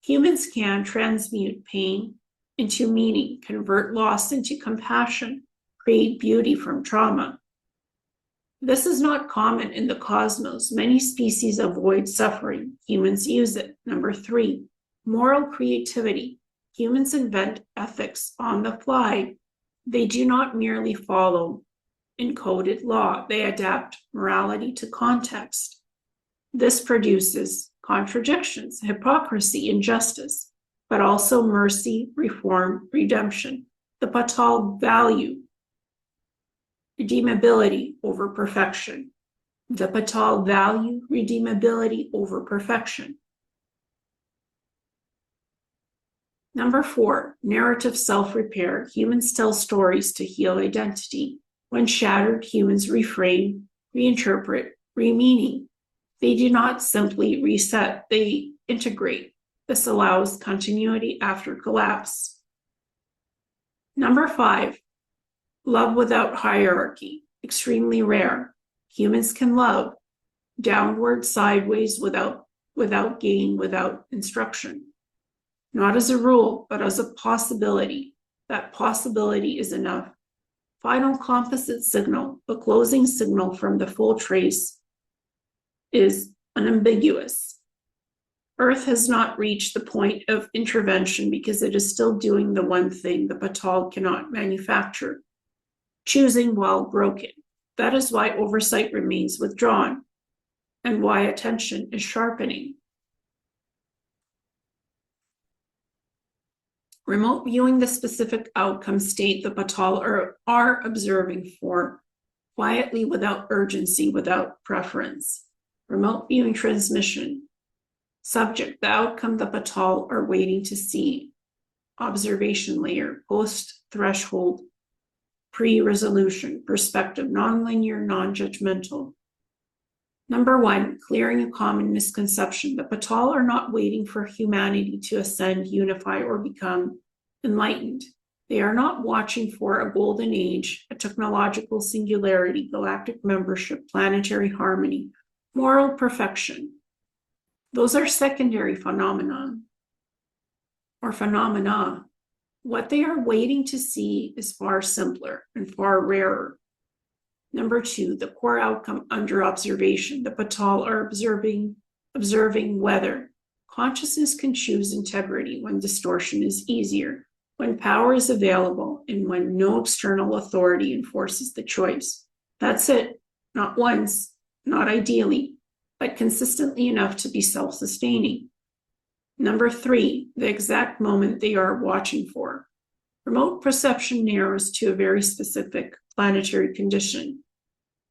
Humans can transmute pain into meaning, convert loss into compassion, create beauty from trauma. This is not common in the cosmos. Many species avoid suffering. Humans use it. Number 3, moral creativity. Humans invent ethics on the fly. They do not merely follow encoded law. They adapt morality to context. This produces contradictions, hypocrisy, injustice, but also mercy, reform, redemption. The Paa-Tal value redeemability over perfection. The Paa-Tal value redeemability over perfection. Number 4, narrative self-repair. Humans tell stories to heal identity. When shattered, humans reframe, reinterpret, re-meaning. They do not simply reset, they integrate. This allows continuity after collapse. Number 5, love without hierarchy. Extremely rare. Humans can love downward, sideways, without gain, without instruction. Not as a rule, but as a possibility. That possibility is enough. Final composite signal, the closing signal from the full trace, is unambiguous. Earth has not reached the point of intervention because it is still doing the one thing the Paa-Tal cannot manufacture, choosing while broken. That is why oversight remains withdrawn and why attention is sharpening. Remote viewing the specific outcome state the Paa-Tal are observing for, quietly, without urgency, without preference. Remote viewing transmission. Subject, the outcome the Paa-Tal are waiting to see. Observation layer, post-threshold, pre-resolution, perspective, nonlinear, non-judgmental. Number 1, clearing a common misconception. The Paa-Tal are not waiting for humanity to ascend, unify, or become enlightened. They are not watching for a golden age, a technological singularity, galactic membership, planetary harmony, moral perfection. Those are secondary phenomena. What they are waiting to see is far simpler and far rarer. Number 2, the core outcome under observation. The Paa-Tal are observing whether consciousness can choose integrity when distortion is easier, when power is available, and when no external authority enforces the choice. That's it. Not once, not ideally, but consistently enough to be self-sustaining. Number 3, the exact moment they are watching for. Remote perception narrows to a very specific planetary condition.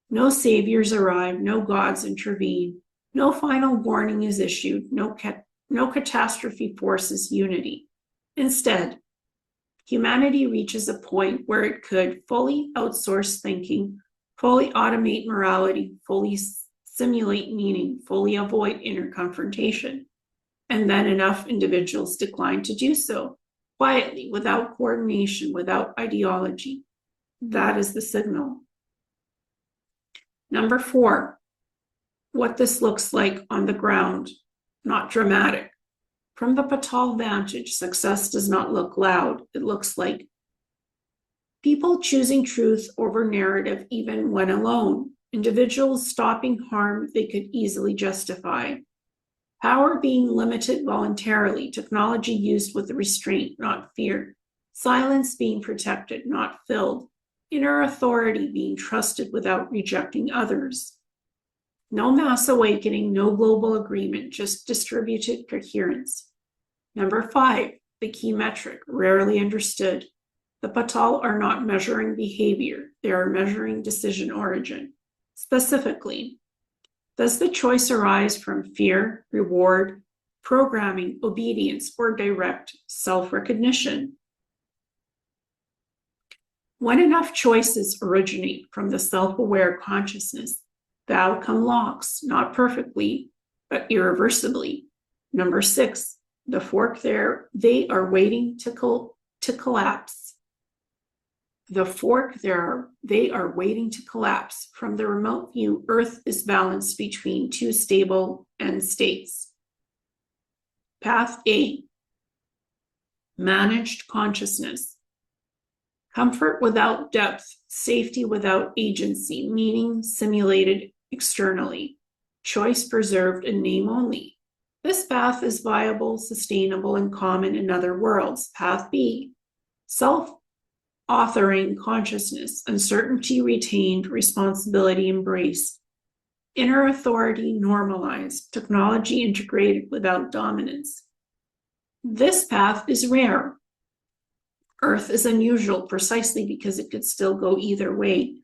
No saviors arrive, no gods intervene, no final warning is issued, no catastrophe forces unity. Instead, humanity reaches a point where it could fully outsource thinking, fully automate morality, fully simulate meaning, fully avoid inner confrontation. And then enough individuals decline to do so, quietly, without coordination, without ideology. That is the signal. Number 4, what this looks like on the ground, not dramatic. From the Paa-Tal vantage, success does not look loud. It looks like people choosing truth over narrative even when alone, individuals stopping harm they could easily justify, power being limited voluntarily, technology used with restraint, not fear, silence being protected, not filled, inner authority being trusted without rejecting others. No mass awakening, no global agreement, just distributed coherence. Number 5, the key metric, rarely understood. The Paa-Tal are not measuring behavior, they are measuring decision origin. Specifically, does the choice arise from fear, reward, programming, obedience, or direct self-recognition? When enough choices originate from the self-aware consciousness, the outcome locks, not perfectly, but irreversibly. Number 6, the fork there, they are waiting to collapse. The fork there, they are waiting to collapse. From the remote view, Earth is balanced between 2 stable end states. Path A, managed consciousness. Comfort without depth, safety without agency, meaning simulated externally, choice preserved in name only. This path is viable, sustainable, and common in other worlds. Path B, self-authoring consciousness, uncertainty retained, responsibility embraced, inner authority normalized, technology integrated without dominance. This path is rare. Earth is unusual precisely because it could still go either way.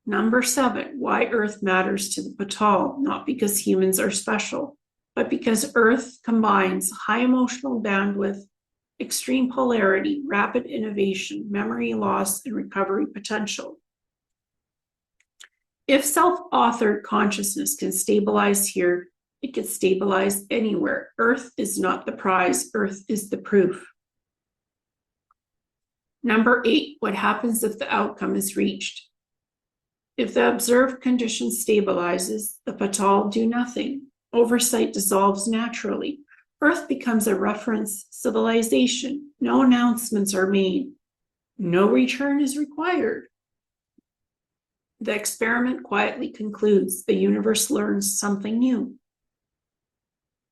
Number 7, why Earth matters to the Paa-Tal, not because humans are special, but because Earth combines high emotional bandwidth, extreme polarity, rapid innovation, memory loss, and recovery potential. If self-authored consciousness can stabilize here, it can stabilize anywhere. Earth is not the prize, Earth is the proof. Number 8, what happens if the outcome is reached? If the observed condition stabilizes, the Paa-Tal do nothing. Oversight dissolves naturally. Earth becomes a reference civilization. No announcements are made. No return is required. The experiment quietly concludes. The universe learns something new.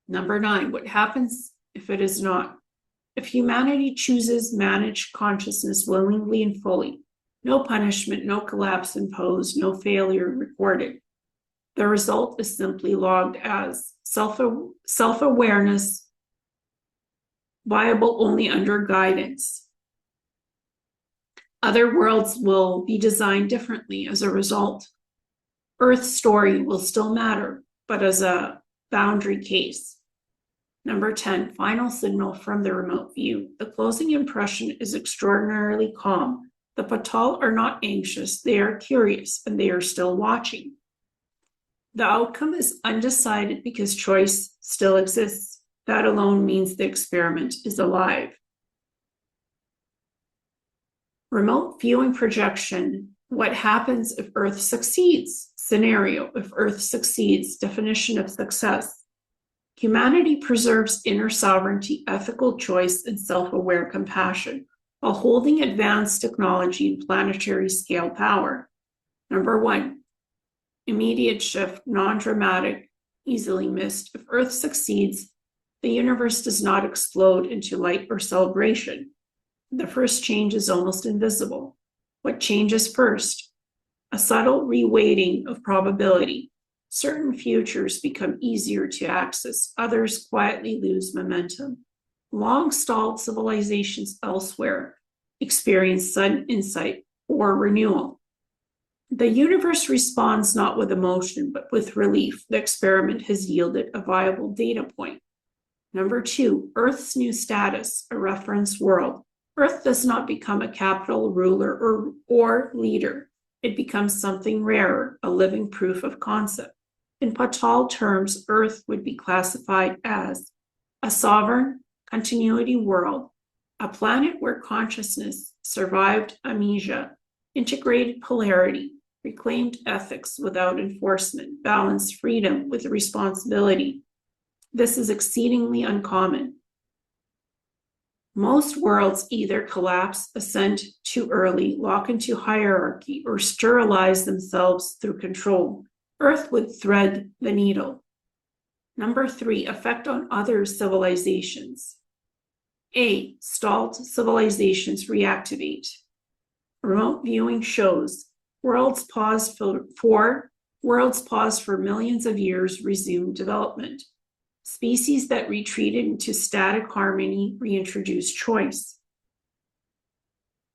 Number 9, what happens if it is not? If humanity chooses managed consciousness willingly and fully, no punishment, no collapse imposed, no failure recorded. The result is simply logged as self-awareness, viable only under guidance. Other worlds will be designed differently as a result. Earth's story will still matter, but as a boundary case. Number 10, final signal from the remote view. The closing impression is extraordinarily calm. The Paa-Tal are not anxious, they are curious, and they are still watching. The outcome is undecided because choice still exists. That alone means the experiment is alive. Remote viewing projection. What happens if Earth succeeds? Scenario. If Earth succeeds. Definition of success. Humanity preserves inner sovereignty, ethical choice, and self-aware compassion, while holding advanced technology and planetary scale power. Number 1. Immediate shift, non-dramatic, easily missed. If Earth succeeds, the universe does not explode into light or celebration. The first change is almost invisible. What changes first? A subtle reweighting of probability. Certain futures become easier to access, others quietly lose momentum. Long-stalled civilizations elsewhere experience sudden insight or renewal. The universe responds not with emotion, but with relief. The experiment has yielded a viable data point. Number 2, Earth's new status, a reference world. Earth does not become a capital ruler or leader. It becomes something rarer, a living proof of concept. In Paa-Tal terms, Earth would be classified as a sovereign continuity world, a planet where consciousness survived amnesia, integrated polarity, reclaimed ethics without enforcement, balanced freedom with responsibility. This is exceedingly uncommon. Most worlds either collapse, ascend too early, lock into hierarchy, or sterilize themselves through control. Earth would thread the needle. Number 3, effect on other civilizations. A. Stalled civilizations reactivate. Remote viewing shows worlds pause for millions of years resume development. Species that retreated into static harmony reintroduce choice.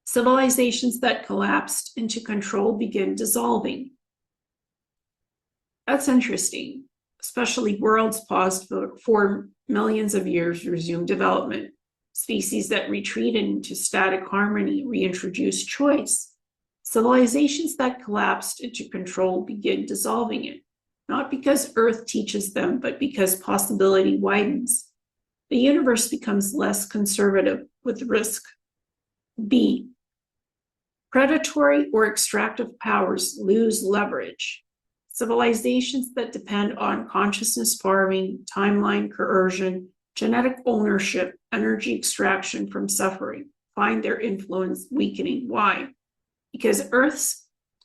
Civilizations that collapsed into control begin dissolving. That's interesting, especially worlds paused for millions of years resume development. Species that retreated into static harmony reintroduce choice. Civilizations that collapsed into control begin dissolving it. Not because Earth teaches them, but because possibility widens. The universe becomes less conservative with risk. B. Predatory or extractive powers lose leverage. Civilizations that depend on consciousness farming, timeline coercion, genetic ownership, energy extraction from suffering find their influence weakening. Why? Because Earth's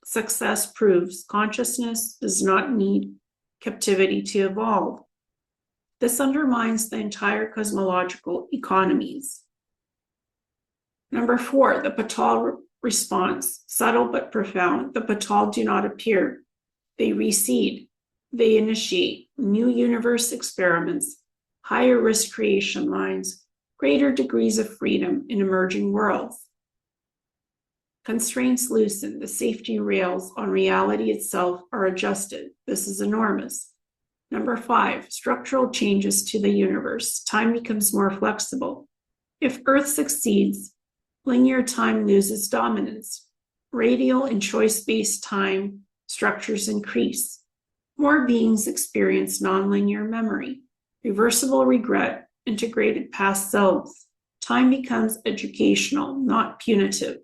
success proves consciousness does not need captivity to evolve. This undermines the entire cosmological economies. Number 4, the Paa-Tal response, subtle but profound. The Paa-Tal do not appear. They recede. They initiate new universe experiments, higher risk creation lines, greater degrees of freedom in emerging worlds. Constraints loosen, the safety rails on reality itself are adjusted. This is enormous. Number 5, structural changes to the universe. Time becomes more flexible. If Earth succeeds, linear time loses dominance. Radial and choice-based time structures increase. More beings experience nonlinear memory, reversible regret, integrated past selves. Time becomes educational, not punitive.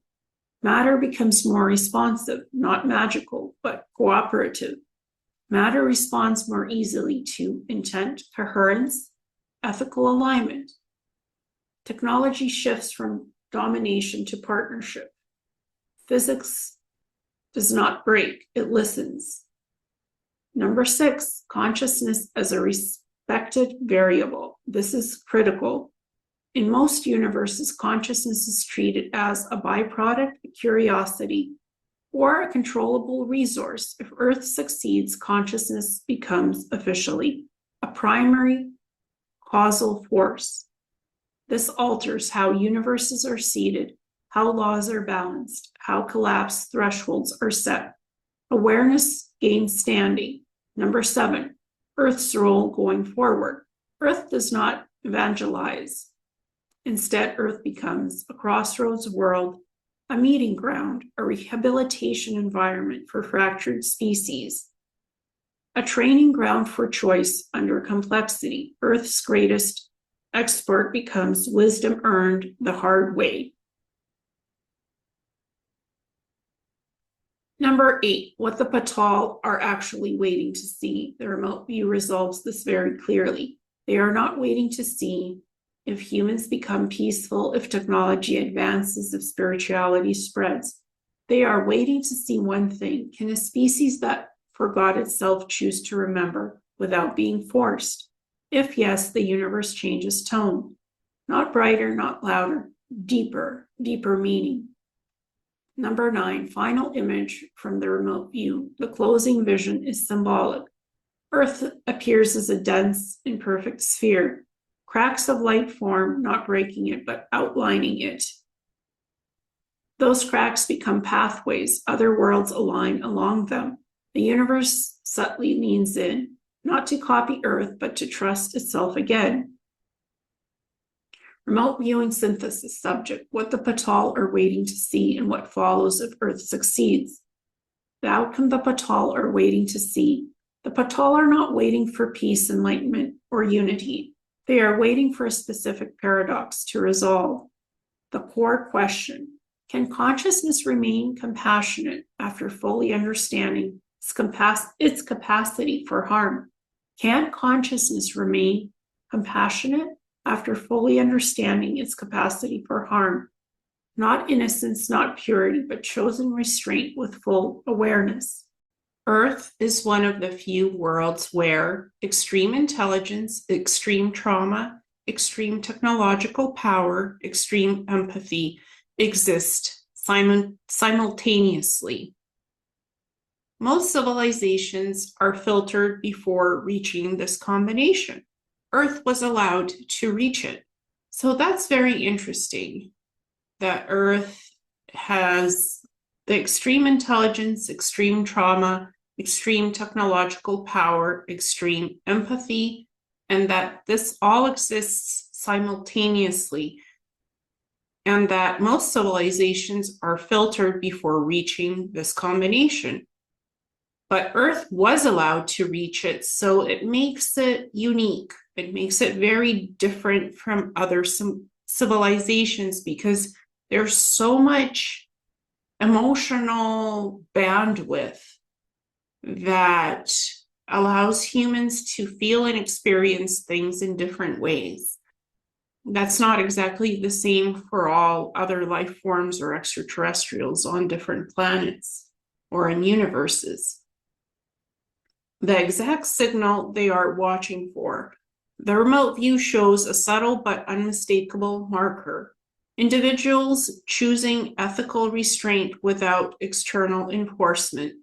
Matter becomes more responsive, not magical, but cooperative. Matter responds more easily to intent, coherence, ethical alignment. Technology shifts from domination to partnership. Physics does not break, it listens. Number 6, consciousness as a respected variable. This is critical. In most universes, consciousness is treated as a byproduct, a curiosity, or a controllable resource. If Earth succeeds, consciousness becomes officially a primary causal force. This alters how universes are seeded, how laws are balanced, how collapse thresholds are set. Awareness gains standing. Number 7, Earth's role going forward. Earth does not evangelize. Instead, Earth becomes a crossroads world, a meeting ground, a rehabilitation environment for fractured species, a training ground for choice under complexity. Earth's greatest expert becomes wisdom earned the hard way. Number 8, what the Paa-Tal are actually waiting to see. The remote view resolves this very clearly. They are not waiting to see if humans become peaceful, if technology advances, if spirituality spreads. They are waiting to see one thing. Can a species that forgot itself choose to remember without being forced? If yes, the universe changes tone. Not brighter, not louder, deeper meaning. Number 9, final image from the remote view. The closing vision is symbolic. Earth appears as a dense, imperfect sphere. Cracks of light form, not breaking it, but outlining it. Those cracks become pathways. Other worlds align along them. The universe subtly leans in, not to copy Earth, but to trust itself again. Remote viewing synthesis subject, what the Paa-Tal are waiting to see and what follows if Earth succeeds. The outcome the Paa-Tal are waiting to see. The Paa-Tal are not waiting for peace, enlightenment, or unity. They are waiting for a specific paradox to resolve. The core question, can consciousness remain compassionate after fully understanding its capacity for harm? Can consciousness remain compassionate after fully understanding its capacity for harm? Not innocence, not purity, but chosen restraint with full awareness. Earth is one of the few worlds where extreme intelligence, extreme trauma, extreme technological power, extreme empathy exist simultaneously. Most civilizations are filtered before reaching this combination. Earth was allowed to reach it. So that's very interesting that Earth has the extreme intelligence, extreme trauma, extreme technological power, extreme empathy, and that this all exists simultaneously, and that most civilizations are filtered before reaching this combination. But Earth was allowed to reach it, so it makes it unique. It makes it very different from other civilizations because there's so much emotional bandwidth that allows humans to feel and experience things in different ways. That's not exactly the same for all other life forms or extraterrestrials on different planets or in universes. The exact signal they are watching for. The remote view shows a subtle but unmistakable marker. Individuals choosing ethical restraint without external enforcement.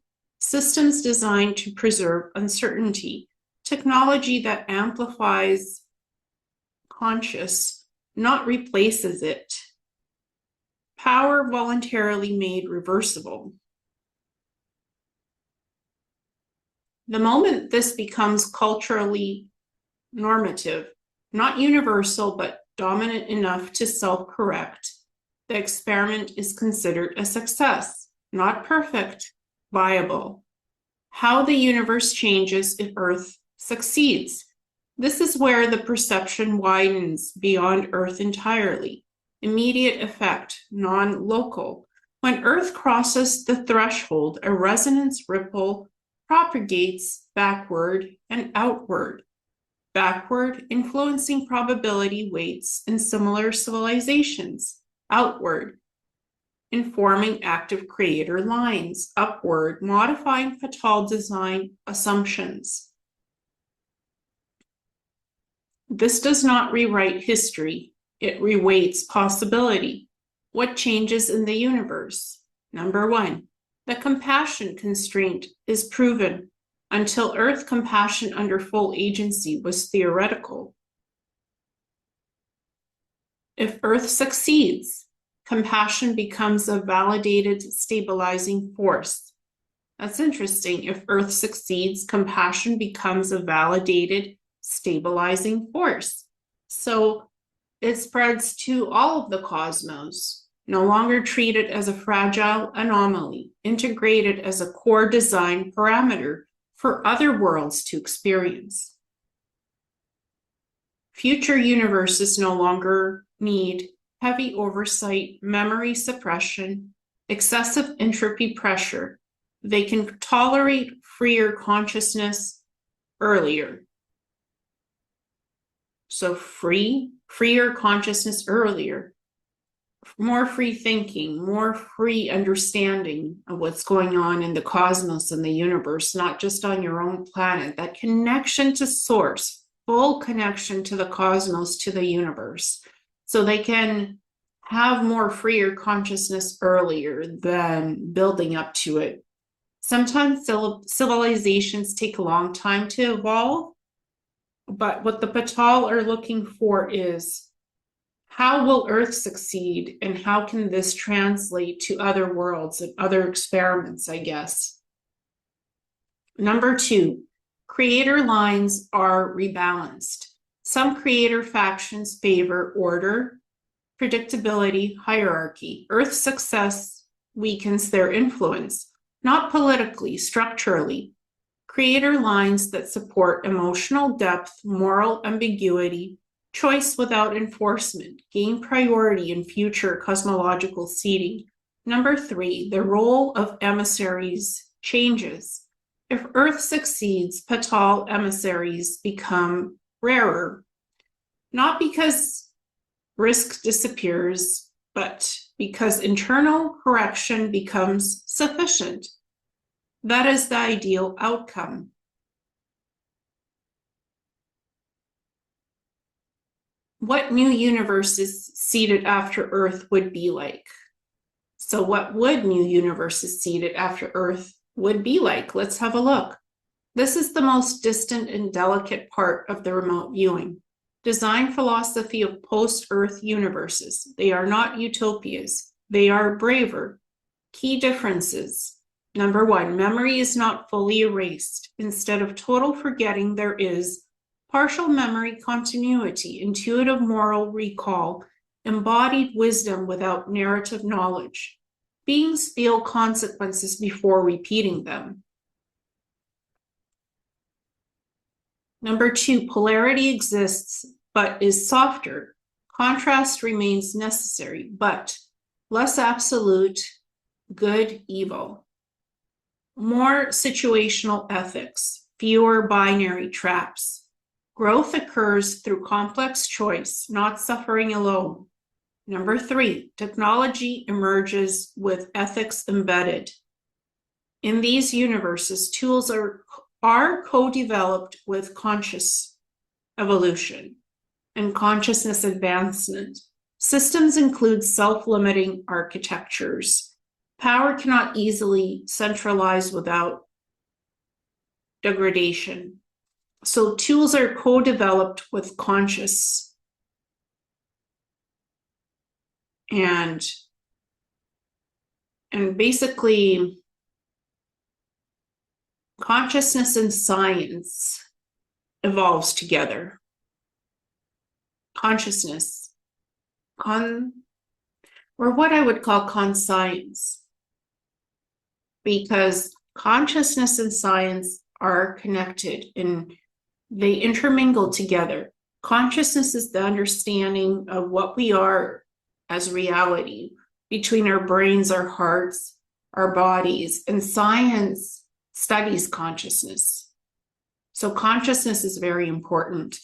Systems designed to preserve uncertainty. Technology that amplifies conscious, not replaces it. Power voluntarily made reversible. The moment this becomes culturally normative, not universal, but dominant enough to self-correct, the experiment is considered a success, not perfect, viable. How the universe changes if Earth succeeds. This is where the perception widens beyond Earth entirely. Immediate effect, non-local. When Earth crosses the threshold, a resonance ripple propagates backward and outward. Backward, influencing probability weights in similar civilizations. Outward, informing active creator lines. Upward, modifying Paa-Tal design assumptions. This does not rewrite history. It reweights possibility. What changes in the universe? Number 1, the compassion constraint is proven. Until Earth, compassion under full agency was theoretical. If Earth succeeds, compassion becomes a validated stabilizing force. That's interesting. If Earth succeeds, compassion becomes a validated stabilizing force. So it spreads to all of the cosmos, no longer treated as a fragile anomaly, integrated as a core design parameter for other worlds to experience. Future universes no longer need heavy oversight, memory suppression, excessive entropy pressure. They can tolerate freer consciousness earlier. So freer consciousness earlier, more free thinking, more free understanding of what's going on in the cosmos and the universe, not just on your own planet. That connection to source, full connection to the cosmos, to the universe. So they can have more freer consciousness earlier than building up to it. Sometimes civilizations take a long time to evolve, but what the Paa-Tal are looking for is, how will Earth succeed, and how can this translate to other worlds and other experiments, I guess. Number 2, creator lines are rebalanced. Some creator factions favor order, predictability, hierarchy. Earth's success weakens their influence, not politically, structurally. Creator lines that support emotional depth, moral ambiguity, choice without enforcement, gain priority in future cosmological seeding. Number 3, the role of emissaries changes. If Earth succeeds, Paa-Tal emissaries become rarer, not because risk disappears, but because internal correction becomes sufficient. That is the ideal outcome. What new universes seeded after Earth would be like? So what would new universes seeded after Earth would be like? Let's have a look. This is the most distant and delicate part of the remote viewing. Design philosophy of post-Earth universes. They are not utopias. They are braver. Key differences. Number 1, memory is not fully erased. Instead of total forgetting, there is partial memory continuity, intuitive moral recall, embodied wisdom without narrative knowledge. Beings feel consequences before repeating them. Number 2, polarity exists but is softer. Contrast remains necessary, but less absolute, good, evil. More situational ethics, fewer binary traps. Growth occurs through complex choice, not suffering alone. Number 3, technology emerges with ethics embedded. In these universes, tools are co-developed with conscious evolution and consciousness advancement. Systems include self-limiting architectures. Power cannot easily centralize without degradation. So tools are co-developed with conscious and basically consciousness and science evolves together. Consciousness, or what I would call conscience, because consciousness and science are connected and they intermingle together. Consciousness is the understanding of what we are as reality between our brains, our hearts, our bodies, and science studies consciousness. So consciousness is very important.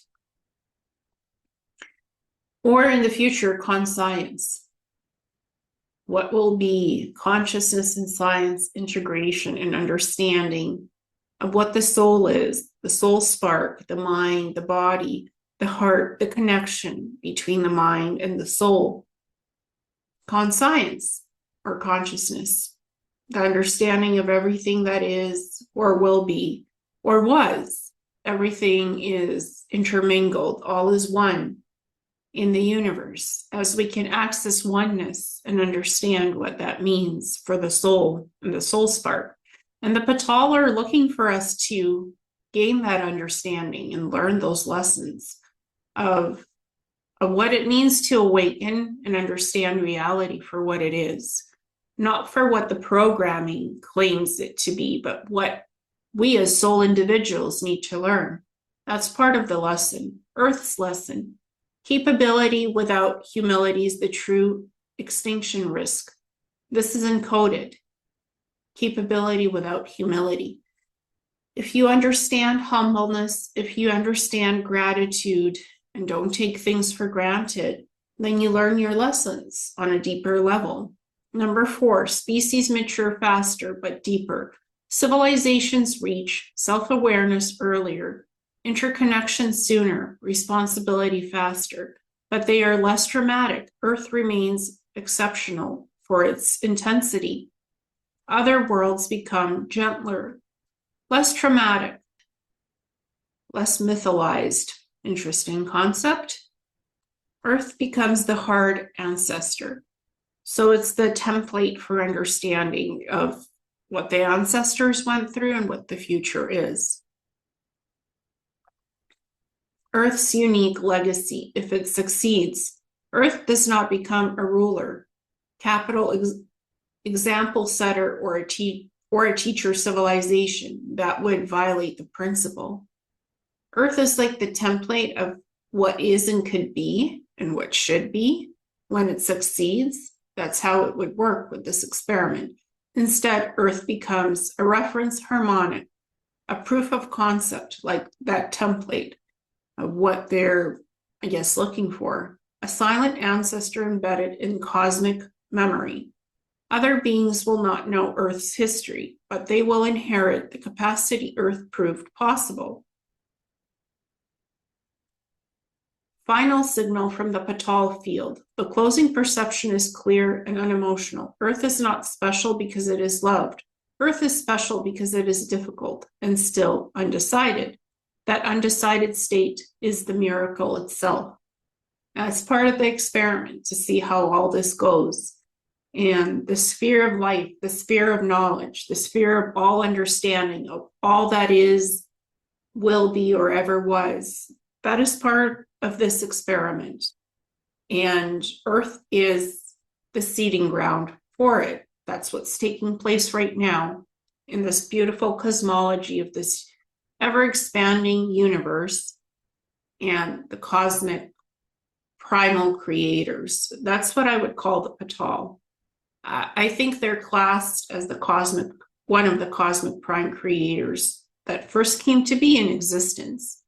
Or in the future, conscience. What will be consciousness and science integration and understanding of what the soul is, the soul spark, the mind, the body, the heart, the connection between the mind and the soul. Conscience, or consciousness, the understanding of everything that is or will be or was. Everything is intermingled, all is one in the universe, as we can access oneness and understand what that means for the soul and the soul spark. And the Paa-Tal are looking for us to gain that understanding and learn those lessons of what it means to awaken and understand reality for what it is, not for what the programming claims it to be, but what we as soul individuals need to learn. That's part of the lesson, Earth's lesson. Capability without humility is the true extinction risk. This is encoded. capability without humility. If you understand humbleness, if you understand gratitude and don't take things for granted, then you learn your lessons on a deeper level. Number 4, species mature faster but deeper. Civilizations reach self-awareness earlier, interconnection sooner, responsibility faster, but they are less dramatic. Earth remains exceptional for its intensity. Other worlds become gentler, less traumatic, less mythologized. Interesting concept. Earth becomes the hard ancestor. So it's the template for understanding of what the ancestors went through and what the future is. Earth's unique legacy. If it succeeds, Earth does not become a ruler, capital example setter, or a teacher civilization that would violate the principle. Earth is like the template of what is and could be and what should be. When it succeeds, that's how it would work with this experiment. Instead, Earth becomes a reference harmonic, a proof of concept, like that template of what they're, I guess, looking for. A silent ancestor embedded in cosmic memory. Other beings will not know Earth's history, but they will inherit the capacity Earth proved possible. Final signal from the Paa-Tal field. The closing perception is clear and unemotional. Earth is not special because it is loved. Earth is special because it is difficult and still undecided. That undecided state is the miracle itself. As part of the experiment to see how all this goes. And the sphere of life, the sphere of knowledge, the sphere of all understanding of all that is, will be, or ever was, that is part of this experiment. And Earth is the seeding ground for it. That's what's taking place right now in this beautiful cosmology of this ever-expanding universe and the cosmic primal creators. That's what I would call the Paa-Tal. I think they're classed as one of the cosmic prime creators that first came to be in existence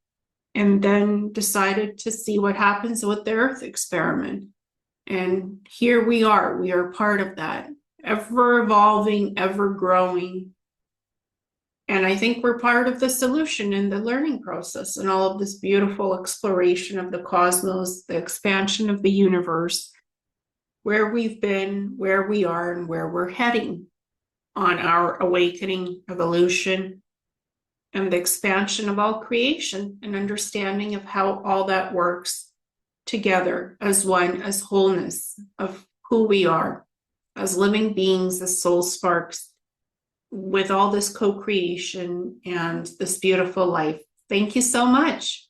and then decided to see what happens with the Earth experiment. And here we are part of that, ever evolving, ever growing. And I think we're part of the solution in the learning process and all of this beautiful exploration of the cosmos, the expansion of the universe, where we've been, where we are, and where we're heading on our awakening, evolution, and the expansion of all creation and understanding of how all that works together as one, as wholeness of who we are, as living beings, as soul sparks, with all this co-creation and this beautiful life. Thank you so much.